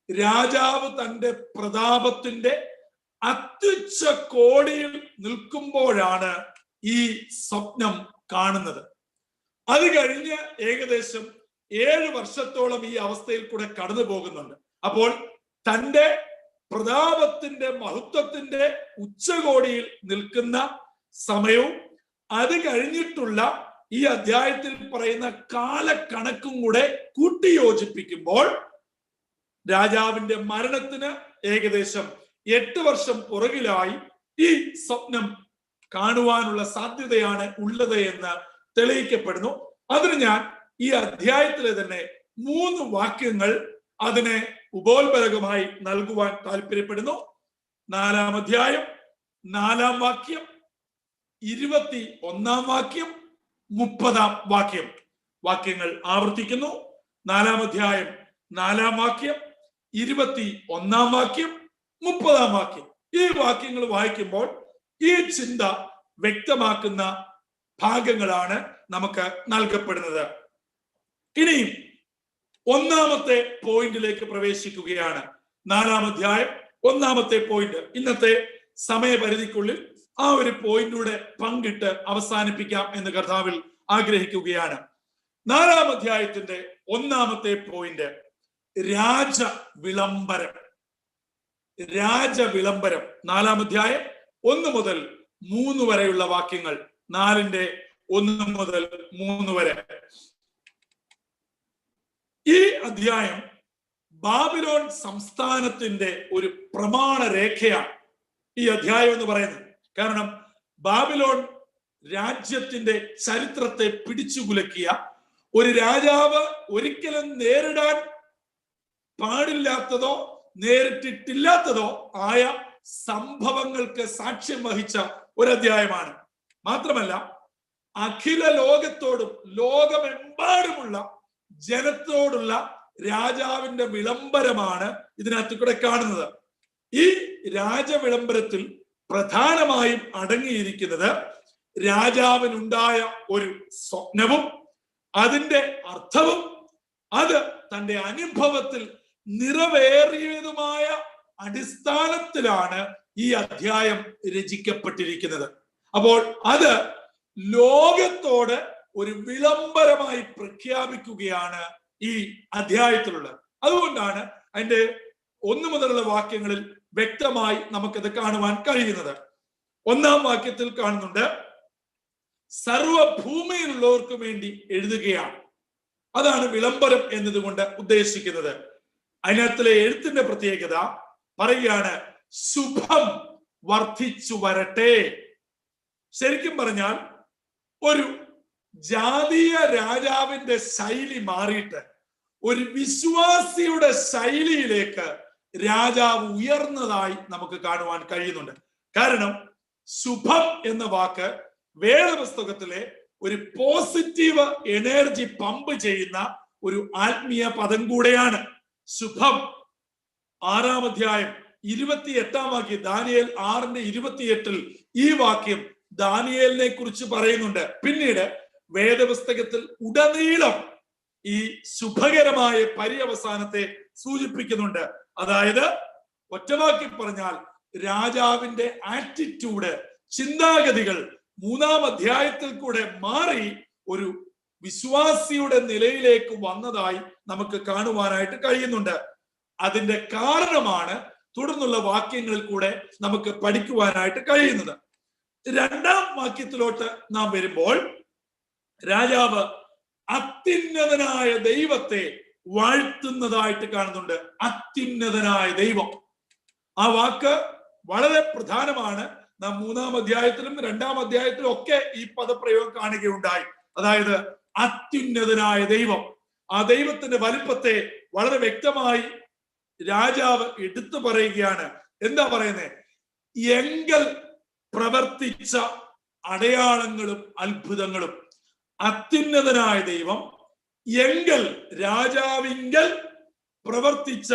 രാജാവ് തന്റെ പ്രതാപത്തിന്റെ അത്യുച്ച കോടിയിൽ നിൽക്കുമ്പോഴാണ് ഈ സ്വപ്നം കാണുന്നത്. അത് കഴിഞ്ഞ് ഏകദേശം 7 വർഷത്തോളം ഈ അവസ്ഥയിൽ കൂടെ കടന്നു പോകുന്നുണ്ട്. അപ്പോൾ തന്റെ പ്രതാപത്തിന്റെ മഹത്വത്തിന്റെ ഉച്ചകോടിയിൽ നിൽക്കുന്ന സമയവും അത് കഴിഞ്ഞിട്ടുള്ള ഈ അധ്യായത്തിൽ പറയുന്ന കാലക്കണക്കും കൂടെ കൂട്ടിയോജിപ്പിക്കുമ്പോൾ രാജാവിന്റെ മരണത്തിന് ഏകദേശം 8 വർഷം പുറകിലായി ഈ സ്വപ്നം കാണുവാനുള്ള സാധ്യതയാണ് ഉള്ളത് എന്ന് തെളിയിക്കപ്പെടുന്നു. അതിന് ഞാൻ ഈ അധ്യായത്തിലെ തന്നെ 3 വാക്യങ്ങൾ അതിനെ ഉപോത്ബലകമായി നൽകുവാൻ താല്പര്യപ്പെടുന്നു. 4-ാം അധ്യായം 4-ാം വാക്യം, 21-ാം വാക്യം, 30-ാം വാക്യം. വാക്യങ്ങൾ ആവർത്തിക്കുന്നു. 4-ാം അധ്യായം 4-ാം വാക്യം, 21-ാം വാക്യം, 30-ാം വാക്യം. ഈ വാക്യങ്ങൾ വായിക്കുമ്പോൾ ഈ ചിന്ത വ്യക്തമാക്കുന്ന ഭാഗങ്ങളാണ് നമുക്ക് നൽകപ്പെടുന്നത്. ഇനിയും 1-ാമത്തെ പോയിന്റിലേക്ക് പ്രവേശിക്കുകയാണ്. 4-ാം അധ്യായം 1-ാമത്തെ പോയിന്റ്. ഇന്നത്തെ സമയപരിധിക്കുള്ളിൽ ആ ഒരു പോയിന്റിലൂടെ പങ്കിട്ട് അവസാനിപ്പിക്കാം എന്ന് കർത്താവിൽ ആഗ്രഹിക്കുകയാണ്. 4-ാം അധ്യായത്തിന്റെ 1-ാമത്തെ പോയിന്റ് രാജവിളംബരം. രാജവിളംബരം. 4-ാം അധ്യായം 1 മുതൽ 3 വരെയുള്ള വാക്യങ്ങൾ. 4-ന്റെ 1 മുതൽ 3 വരെ. ഈ അധ്യായം ബാബിലോൺ സംസ്ഥാനത്തിന്റെ ഒരു പ്രമാണ രേഖയാണ് ഈ അധ്യായം എന്ന് പറയുന്നത്. കാരണം ബാബിലോൺ രാജ്യത്തിന്റെ ചരിത്രത്തെ പിടിച്ചുകുലക്കിയ ഒരു രാജാവ് ഒരിക്കലും നേരിടാൻ പാടില്ലാത്തതോ നേരിട്ടിട്ടില്ലാത്തതോ ആയ സംഭവങ്ങൾക്ക് സാക്ഷ്യം വഹിച്ച ഒരു അധ്യായമാണ്. മാത്രമല്ല അഖില ലോകത്തോടും ലോകമെമ്പാടുമുള്ള ജനത്തോടുള്ള രാജാവിന്റെ വിളംബരമാണ് ഇതിനകത്ത് കൂടെ കാണുന്നത്. ഈ രാജവിളംബരത്തിൽ പ്രധാനമായും അടങ്ങിയിരിക്കുന്നത് രാജാവിനുണ്ടായ ഒരു സ്വപ്നവും അതിന്റെ അർത്ഥവും അത് തന്റെ അനുഭവത്തിൽ നിറവേറിയതുമായ അടിസ്ഥാനത്തിലാണ് ഈ അധ്യായം രചിക്കപ്പെട്ടിരിക്കുന്നത്. അപ്പോൾ അത് ലോകത്തോട് ഒരു വിളംബരമായി പ്രഖ്യാപിക്കുകയാണ് ഈ അധ്യായത്തിലുള്ളത്. അതുകൊണ്ടാണ് അതിന്റെ 1 മുതലുള്ള വാക്യങ്ങളിൽ വ്യക്തമായി നമുക്കത് കാണുവാൻ കഴിയുന്നത്. 1-ാം വാക്യത്തിൽ കാണുന്നുണ്ട്, സർവഭൂമിയിലുള്ളവർക്ക് വേണ്ടി എഴുതുകയാണ്. അതാണ് വിളംബരം എന്നതുകൊണ്ട് ഉദ്ദേശിക്കുന്നത്. അതിനകത്തിലെ എഴുത്തിന്റെ പ്രത്യേകത പറയുകയാണ്, ശുഭം വർദ്ധിച്ചു വരട്ടെ. ശരിക്കും പറഞ്ഞാൽ ഒരു ജാതീയ രാജാവിന്റെ ശൈലി മാറിയിട്ട് ഒരു വിശ്വാസിയുടെ ശൈലിയിലേക്ക് രാജാവ് ഉയർന്നതായി നമുക്ക് കാണുവാൻ കഴിയുന്നുണ്ട്. കാരണം ശുഭം എന്ന വാക്ക് വേദപുസ്തകത്തിലെ ഒരു പോസിറ്റീവ് എനർജി പമ്പ് ചെയ്യുന്ന ഒരു ആത്മീയ പദം കൂടെയാണ്. ശുഭം 6-ാം അധ്യായം 28-ാം വാക്യം, ദാനിയേൽ 6-ന്റെ 28-ൽ ഈ വാക്യം ദാനിയേലിനെ കുറിച്ച് പറയുന്നുണ്ട്. പിന്നീട് വേദപുസ്തകത്തിൽ ഉടനീളം ഈ ശുഭകരമായ പര്യവസാനത്തെ സൂചിപ്പിക്കുന്നുണ്ട്. അതായത് ഒറ്റവാക്കി പറഞ്ഞാൽ രാജാവിന്റെ ആറ്റിറ്റ്യൂഡ്, ചിന്താഗതികൾ 3-ാം അധ്യായത്തിൽ കൂടെ മാറി ഒരു വിശ്വാസിയുടെ നിലയിലേക്ക് വന്നതായി നമുക്ക് കാണുവാനായിട്ട് കഴിയുന്നുണ്ട്. അതിന്റെ കാരണമാണ് തുടർന്നുള്ള വാക്യങ്ങളിൽ കൂടെ നമുക്ക് പഠിക്കുവാനായിട്ട് കഴിയുന്നത്. 2-ാം വാക്യത്തിലോട്ട് നാം വരുമ്പോൾ രാജാവ് അത്യുന്നതനായ ദൈവത്തെ വാഴ്ത്തുന്നതായിട്ട് കാണുന്നുണ്ട്. അത്യുന്നതനായ ദൈവം, ആ വാക്ക് വളരെ പ്രധാനമാണ്. നാം 3-ാം അധ്യായത്തിലും 2-ാം അധ്യായത്തിലും ഒക്കെ ഈ പദപ്രയോഗം കാണുകയുണ്ടായി. അതായത് അത്യുന്നതനായ ദൈവം, ആ ദൈവത്തിന്റെ വലിപ്പത്തെ വളരെ വ്യക്തമായി രാജാവ് എടുത്തു പറയുകയാണ്. എന്താ പറയുന്നത്? എങ്കൽ പ്രവർത്തിച്ച അടയാളങ്ങളും അത്ഭുതങ്ങളും. അത്യുന്നതനായ ദൈവം എങ്കൽ, രാജാവിങ്കൽ പ്രവർത്തിച്ച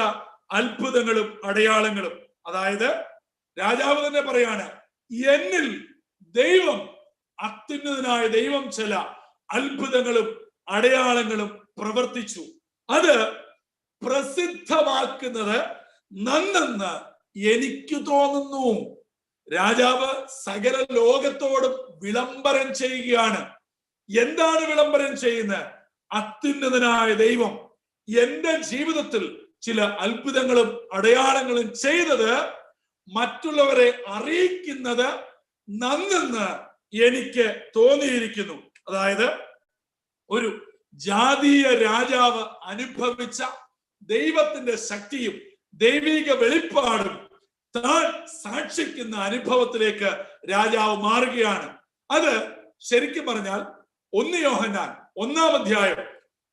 അത്ഭുതങ്ങളും അടയാളങ്ങളും. അതായത് രാജാവ് തന്നെ പറയാണ്, എന്നിൽ ദൈവം, അത്യുന്നതനായ ദൈവം ചില അത്ഭുതങ്ങളും അടയാളങ്ങളും പ്രവർത്തിച്ചു. അത് പ്രസിദ്ധമാക്കുന്നത് നന്നെന്ന് എനിക്ക് തോന്നുന്നു. രാജാവ് സകല ലോകത്തോടും വിളംബരം ചെയ്യുകയാണ്. എന്താണ് വിളംബരം ചെയ്യുന്നത്? അത്യുന്നതനായ ദൈവം എന്റെ ജീവിതത്തിൽ ചില അത്ഭുതങ്ങളും അടയാളങ്ങളും ചെയ്തത് മറ്റുള്ളവരെ അറിയിക്കുന്നത് നന്നെന്ന് എനിക്ക് തോന്നിയിരിക്കുന്നു. അതായത് ഒരു ജാതീയ രാജാവ് അനുഭവിച്ച ദൈവത്തിന്റെ ശക്തിയും ദൈവിക വെളിപ്പാടും താൻ സാക്ഷിക്കുന്ന അനുഭവത്തിലേക്ക് രാജാവ് മാറുകയാണ്. അത് ശരിക്കും പറഞ്ഞാൽ 1 യോഹന്നാൻ 1-ാം അധ്യായം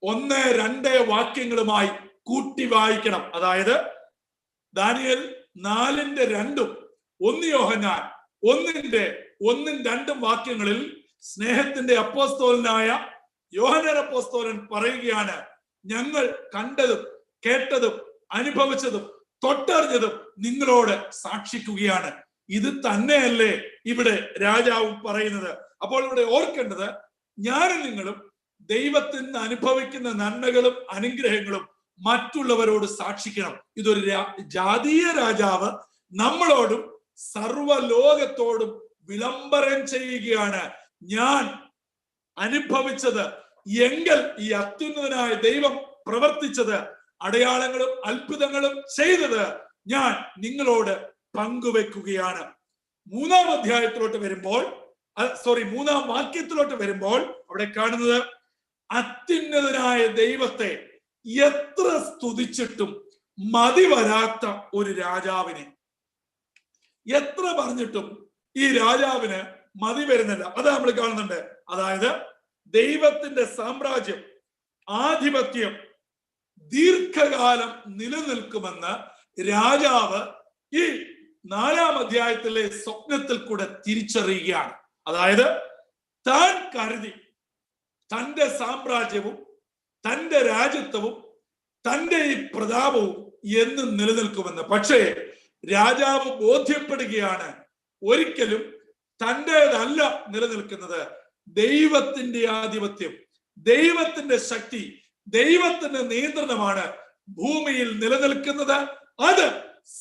1-2 വാക്യങ്ങളുമായി കൂട്ടി വായിക്കണം. അതായത് ദാനിയേൽ 4:2 1 യോഹന്നാൻ 1:1-2 വാക്യങ്ങളിൽ സ്നേഹത്തിന്റെ അപ്പോസ്തലനായ യോഹന്നാൻ അപ്പോസ്തലൻ പറയുകയാണ്, ഞങ്ങൾ കണ്ടതും കേട്ടതും അനുഭവിച്ചതും തൊട്ടറിഞ്ഞതും നിങ്ങളോട് സാക്ഷിക്കുകയാണ്. ഇത് തന്നെയല്ലേ ഇവിടെ രാജാവും പറയുന്നത്? അപ്പോൾ ഇവിടെ ഓർക്കേണ്ടത്, ഞാനും നിങ്ങളും ദൈവത്തിന് അനുഭവിക്കുന്ന നന്മകളും അനുഗ്രഹങ്ങളും മറ്റുള്ളവരോട് സാക്ഷിക്കണം. ഇതൊരു ജാതീയ രാജാവ് നമ്മളോടും സർവ്വലോകത്തോടും വിളംബരം ചെയ്യുകയാണ്. ഞാൻ അനുഭവിച്ചത്, എങ്കിൽ ഈ അത്യുന്നതനായ ദൈവം പ്രവർത്തിച്ചത്, അടയാളങ്ങളും അത്ഭുതങ്ങളും ചെയ്തത് ഞാൻ നിങ്ങളോട് പങ്കുവെക്കുകയാണ്. 3-ാം അധ്യായത്തിലോട്ട് വരുമ്പോൾ, 3-ാം വാക്യത്തിലോട്ട് വരുമ്പോൾ അവിടെ കാണുന്നത്, അത്യുന്നതനായ ദൈവത്തെ എത്ര സ്തുതിച്ചിട്ടും മതി വരാത്ത ഒരു രാജാവിനെ. എത്ര പറഞ്ഞിട്ടും ഈ രാജാവിന് മതി വരുന്നില്ല. അത് നമ്മൾ കാണുന്നുണ്ട്. അതായത് ദൈവത്തിന്റെ സാമ്രാജ്യം, ആധിപത്യം ദീർഘകാലം നിലനിൽക്കുമെന്ന് രാജാവ് ഈ 4-ാം അധ്യായത്തിലെ സ്വപ്നത്തിൽ കൂടെ തിരിച്ചറിയുകയാണ്. അതായത് താൻ കരുതി തന്റെ സാമ്രാജ്യവും തന്റെ രാജ്യത്വവും തന്റെ ഈ പ്രതാപവും എന്നും നിലനിൽക്കുമെന്ന്. പക്ഷേ രാജാവ് ബോധ്യപ്പെടുകയാണ്, ഒരിക്കലും തൻ്റെതല്ല നിലനിൽക്കുന്നത്. ദൈവത്തിന്റെ ആധിപത്യം, ദൈവത്തിന്റെ ശക്തി, ദൈവത്തിന്റെ നിയന്ത്രണമാണ് ഭൂമിയിൽ നിലനിൽക്കുന്നത്. അത്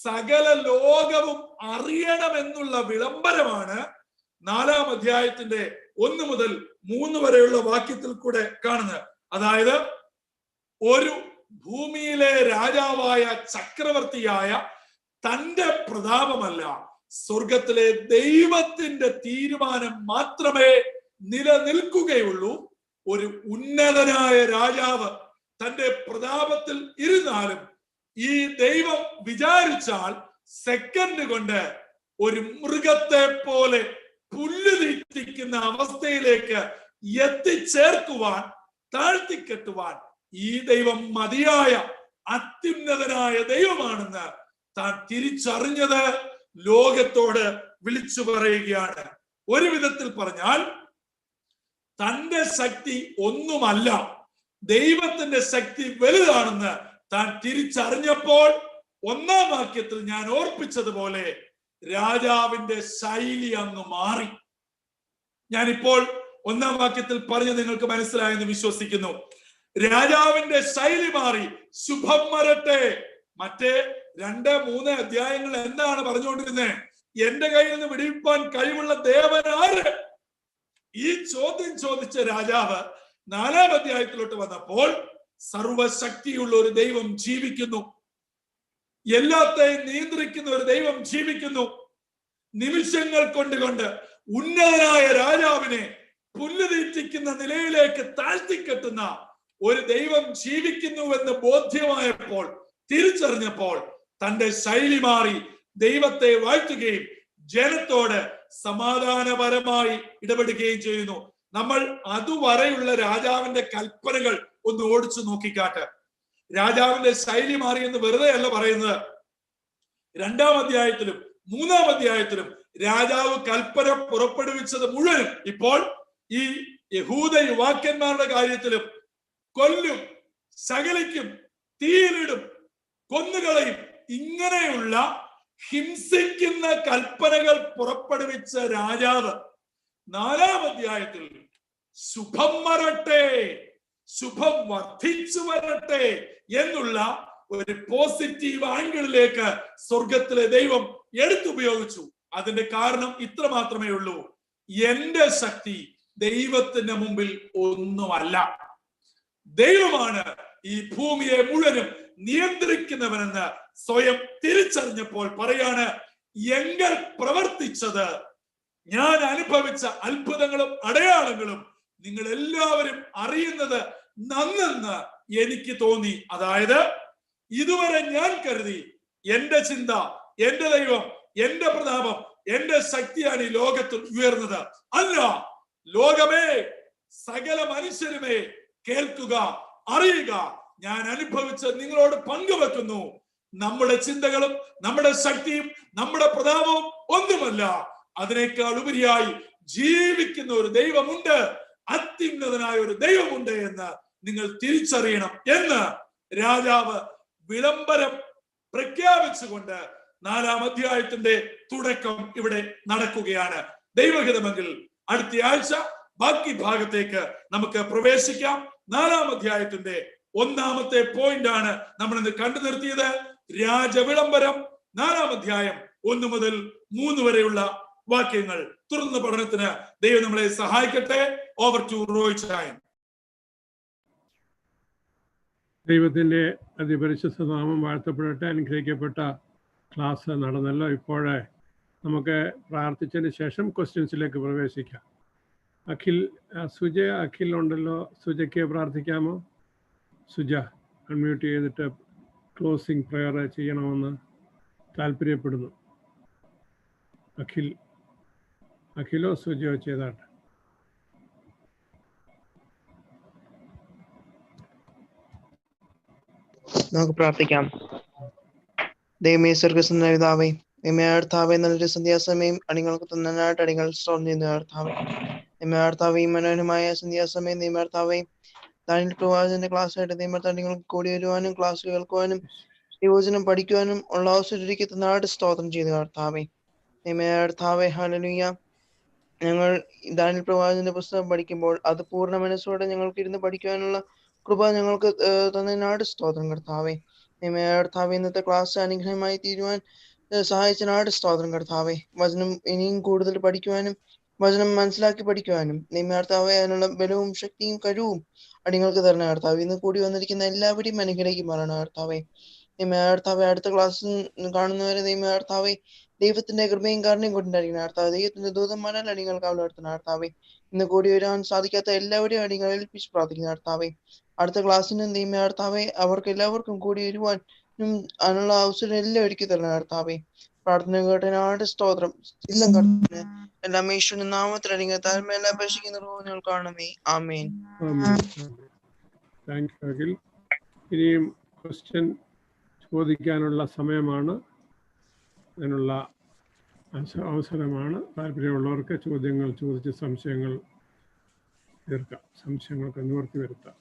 സകല ലോകവും അറിയണമെന്നുള്ള വിളംബരമാണ് 4-ാം അധ്യായത്തിന്റെ 1 മുതൽ 3 വരെയുള്ള വാക്യത്തിൽ കൂടെ കാണുന്നത്. അതായത് ഒരു ഭൂമിയിലെ രാജാവായ ചക്രവർത്തിയായ തന്റെ പ്രതാപമല്ല, സ്വർഗത്തിലെ ദൈവത്തിന്റെ തീരുമാനം മാത്രമേ നിലനിൽക്കുകയുള്ളൂ. ഒരു ഉന്നതനായ രാജാവ് തന്റെ പ്രതാപത്തിൽ ഇരുന്നാലും ഈ ദൈവം വിചാരിച്ചാൽ സെക്കൻഡ് കൊണ്ട് ഒരു മൃഗത്തെ പോലെ പുല്ല് തീറ്റിക്കുന്ന അവസ്ഥയിലേക്ക് എത്തിച്ചേർക്കുവാൻ, താഴ്ത്തിക്കെട്ടുവാൻ ഈ ദൈവം മതിയായ അത്യുന്നതനായ ദൈവമാണെന്ന് താൻ തിരിച്ചറിഞ്ഞത് ലോകത്തോട് വിളിച്ചു പറയുകയാണ്. ഒരു വിധത്തിൽ പറഞ്ഞാൽ തന്റെ ശക്തി ഒന്നുമല്ല, ദൈവത്തിന്റെ ശക്തി വലുതാണെന്ന് താൻ തിരിച്ചറിഞ്ഞപ്പോൾ 1-ാം വാക്യത്തിൽ ഞാൻ ഓർപ്പിച്ചതുപോലെ രാജാവിന്റെ ശൈലി അങ്ങ് മാറി. ഞാനിപ്പോൾ 1-ാം വാക്യത്തിൽ പറഞ്ഞ് നിങ്ങൾക്ക് മനസ്സിലായെന്ന് വിശ്വസിക്കുന്നു. രാജാവിന്റെ ശൈലി മാറി, ശുഭം വരട്ടെ. മറ്റേ 2-3 അധ്യായങ്ങൾ എന്താണ് പറഞ്ഞുകൊണ്ടിരുന്നത്? എന്റെ കയ്യിൽ നിന്ന് വിടിവിപ്പാൻ കഴിവുള്ള ദേവൻ ആര്? ഈ ചോദ്യം ചോദിച്ച രാജാവ് 4-ാം അധ്യായത്തിലോട്ട് വന്നപ്പോൾ സർവശക്തിയുള്ള ഒരു ദൈവം ജീവിക്കുന്നു, എല്ലാത്തെയും നിയന്ത്രിക്കുന്ന ഒരു ദൈവം ജീവിക്കുന്നു. നിമിഷങ്ങൾ കൊണ്ട് ഉന്നതനായ രാജാവിനെ പുല്ലുതീറ്റിക്കുന്ന നിലയിലേക്ക് താഴ്ത്തിക്കെട്ടുന്ന ഒരു ദൈവം ജീവിക്കുന്നുവെന്ന് ബോധ്യമായപ്പോൾ, തിരിച്ചറിഞ്ഞപ്പോൾ തന്റെ ശൈലി മാറി ദൈവത്തെ വാഴ്ത്തുകയും ജനത്തോട് സമാധാനപരമായി ഇടപെടുകയും ചെയ്യുന്നു. നമ്മൾ അതുവരെയുള്ള രാജാവിന്റെ കൽപ്പനകൾ ഒന്ന് ഓടിച്ചു നോക്കിക്കാട്ടെ. രാജാവിന്റെ ശൈലി മാറി എന്ന് വെറുതെ അല്ല പറയുന്നത്. 2-ാം അധ്യായത്തിലും 3-ാം അധ്യായത്തിലും രാജാവ് കൽപ്പന പുറപ്പെടുവിച്ചത് മുഴുവനും ഇപ്പോൾ ഈ യഹൂദ യുവാക്കന്മാരുടെ കാര്യത്തിലും കൊല്ലും, ശകലിക്കും, തീയിലിടും, കൊന്നുകളയും, ഇങ്ങനെയുള്ള ഹിംസിക്കുന്ന കൽപ്പനകൾ പുറപ്പെടുവിച്ച രാജാവ് 4-ാം അധ്യായത്തിൽ ശുഭം വരട്ടെ, ശുഭം വർദ്ധിച്ചു വരട്ടെ എന്നുള്ള ഒരു പോസിറ്റീവ് ആംഗിളിലേക്ക് സ്വർഗത്തിലെ ദൈവം എടുത്തുപയോഗിച്ചു. അതിന്റെ കാരണം ഇത്ര മാത്രമേ ഉള്ളൂ: എന്റെ ശക്തി ദൈവത്തിന്റെ മുമ്പിൽ ഒന്നുമല്ല. ദൈവമാണ് ഈ ഭൂമിയെ മുഴുവനും നിയന്ത്രിക്കുന്നവനെന്ന് സ്വയം തിരിച്ചറിഞ്ഞപ്പോൾ പറയാണ്, എങ്കിൽ പ്രവർത്തിച്ചത്, ഞാൻ അനുഭവിച്ച അത്ഭുതങ്ങളും അടയാളങ്ങളും നിങ്ങൾ എല്ലാവരും അറിയുന്നത് നന്നെന്ന് എനിക്ക് തോന്നി. അതായത് ഇതുവരെ ഞാൻ കരുതി എന്റെ ചിന്ത, എന്റെ ദൈവം, എന്റെ പ്രതാപം, എന്റെ ശക്തിയാണ് ഈ ലോകത്തിൽ ഉയർന്നത്. അല്ല, ലോകമേ, സകല മനുഷ്യരുമേ കേൾക്കുക, അറിയുക, ഞാൻ അനുഭവിച്ച് നിങ്ങളോട് പങ്കുവെക്കുന്നു. നമ്മുടെ ചിന്തകളും നമ്മുടെ ശക്തിയും നമ്മുടെ പ്രതാപവും ഒന്നുമല്ല, അതിനേക്കാൾ ഉപരിയായി ജീവിക്കുന്ന ഒരു ദൈവമുണ്ട്, അത്യുന്നതനായ ഒരു ദൈവമുണ്ട് എന്ന് നിങ്ങൾ തിരിച്ചറിയണം എന്ന് രാജാവ് വിളംബരം പ്രഖ്യാപിച്ചുകൊണ്ട് 4-ാം അധ്യായത്തിന്റെ തുടക്കം ഇവിടെ നടക്കുകയാണ്. ദൈവഹിതമെങ്കിൽ അടുത്ത ആഴ്ച ബാക്കി ഭാഗത്തേക്ക് നമുക്ക് പ്രവേശിക്കാം. 4-ാം അധ്യായത്തിന്റെ 1-ാമത്തെ പോയിന്റ് ആണ് നമ്മൾ ഇന്ന് കണ്ടു നിർത്തിയത്. രാജവിളംബരം 4-ാം അധ്യായം 1 മുതൽ 3 വരെയുള്ള വാക്യങ്ങൾ. തുടർന്ന് പഠനത്തിന് ദൈവം നമ്മളെ സഹായിക്കട്ടെ. Over to Roy Chayan. ദൈവത്തിൻ്റെ അതിപരിശുദ്ധ നാമം വാഴ്ത്തപ്പെടട്ടെ. അനുഗ്രഹിക്കപ്പെട്ട ക്ലാസ് നടന്നല്ലോ. ഇപ്പോഴേ നമുക്ക് പ്രാർത്ഥിച്ചതിന് ശേഷം ക്വസ്റ്റ്യൻസിലേക്ക് പ്രവേശിക്കാം. അഖിൽ ഉണ്ടല്ലോ. സുജയ്ക്ക് പ്രാർത്ഥിക്കാമോ? സുജ അൺമ്യൂട്ട് ചെയ്തിട്ട് ക്ലോസിംഗ് പ്രെയർ ചെയ്യണമെന്ന് താല്പര്യപ്പെടുന്നു. അഖിലോ സുജയോ ചെയ്താട്ടെ. നമുക്ക് പ്രാർത്ഥിക്കാം. ദൈവമേ, സ്വർഗ്ഗസ്ഥനായ പിതാവേ, കർത്താവേ, നല്ലൊരു സന്ധ്യാസമയം അടിങ്ങൾക്ക് തന്നതിനായിട്ട് അടികൾ സ്തോത്രം ചെയ്യുന്നു കർത്താവേ. കർത്താവേ, മനോഹരമായ സന്ധ്യാസമയം കർത്താവേ, ദാനിയേൽ പ്രവാചകന്റെ ക്ലാസ് ആയിട്ട് നിങ്ങൾക്ക് കൂടി വരുവാനും ക്ലാസ് കേൾക്കുവാനും യുവജനം പഠിക്കുവാനും ഉള്ള അവസരം ഒരുക്കി തന്നതിനായിട്ട് സ്തോത്രം ചെയ്തു കർത്താവേ. കർത്താവേ, ഹല്ലേലൂയ. ഞങ്ങൾ ദാനിയേൽ പ്രവാചകന്റെ പുസ്തകം പഠിക്കുമ്പോൾ അത് പൂർണ്ണ മനസ്സോടെ ഞങ്ങൾക്ക് ഇരുന്ന് പഠിക്കുവാനുള്ള കൃപ ഞങ്ങൾക്ക് തന്നതിനായിട്ട് സ്തോത്രം കർത്താവേ. കർത്താവേ, ഇന്നത്തെ ക്ലാസ് അനുഗ്രഹമായി തീരുവാൻ സഹായിച്ചതിനായിട്ട് സ്തോത്രം കർത്താവേ. വചനം ഇനിയും കൂടുതൽ പഠിക്കുവാനും വചനം മനസ്സിലാക്കി പഠിക്കുവാനും കർത്താവേ, അതിനുള്ള ബലവും ശക്തിയും കഴിവും അടിങ്ങൾക്ക് തരണ കർത്താവേ. ഇന്ന് കൂടി വന്നിരിക്കുന്ന എല്ലാവരെയും അനുഗ്രഹിക്കും പറയണ കർത്താവേ. കർത്താവേ, അടുത്ത ക്ലാസ്സിൽ കാണുന്നവരെ കർത്താവേ, ദൈവത്തിന്റെ കൃപയും കാരണയും കൊണ്ടുണ്ടായിരിക്കുന്ന കർത്താവേ, ദൈവത്തിന്റെ ദൂതന്മാരാൽ അടിങ്ങൾക്ക് അവലർത്തുന്ന കർത്താവേ. ഇന്ന് കൂടി വരാൻ സാധിക്കാത്ത എല്ലാവരെയും അടിങ്ങൾ ഏൽപ്പിച്ച് പ്രാർത്ഥിക്കുന്ന കർത്താവേ. അടുത്ത ക്ലാസ്സിനും കർത്താവേ, അവർക്ക് എല്ലാവർക്കും കൂടി വരുവാനും അതിനുള്ള അവസരം എല്ലാം ഒരുക്കി തരണ കർത്താവേ. പ്രാർത്ഥന കേട്ടതിനായിട്ട് സ്തോത്രം. എല്ലാം കർത്താവേ, എല്ലാം യേശുവിന്റെ നാമത്തിൽ അടിങ്ങൾ താഴ്മയെല്ലാം അപേക്ഷിക്കുന്ന ഞങ്ങൾ കാണുമേ. ആമേൻ. Thank you Akhil. ഇനിയും ക്വസ്റ്റ്യൻ ചോദിക്കാനുള്ള സമയമാണ്, അതിനുള്ള അവസരമാണ്. താല്പര്യമുള്ളവർക്ക് ചോദ്യങ്ങൾ ചോദിച്ച് സംശയങ്ങൾ തീർക്കാം, സംശയങ്ങൾക്ക് നിവർത്തി വരുത്താം.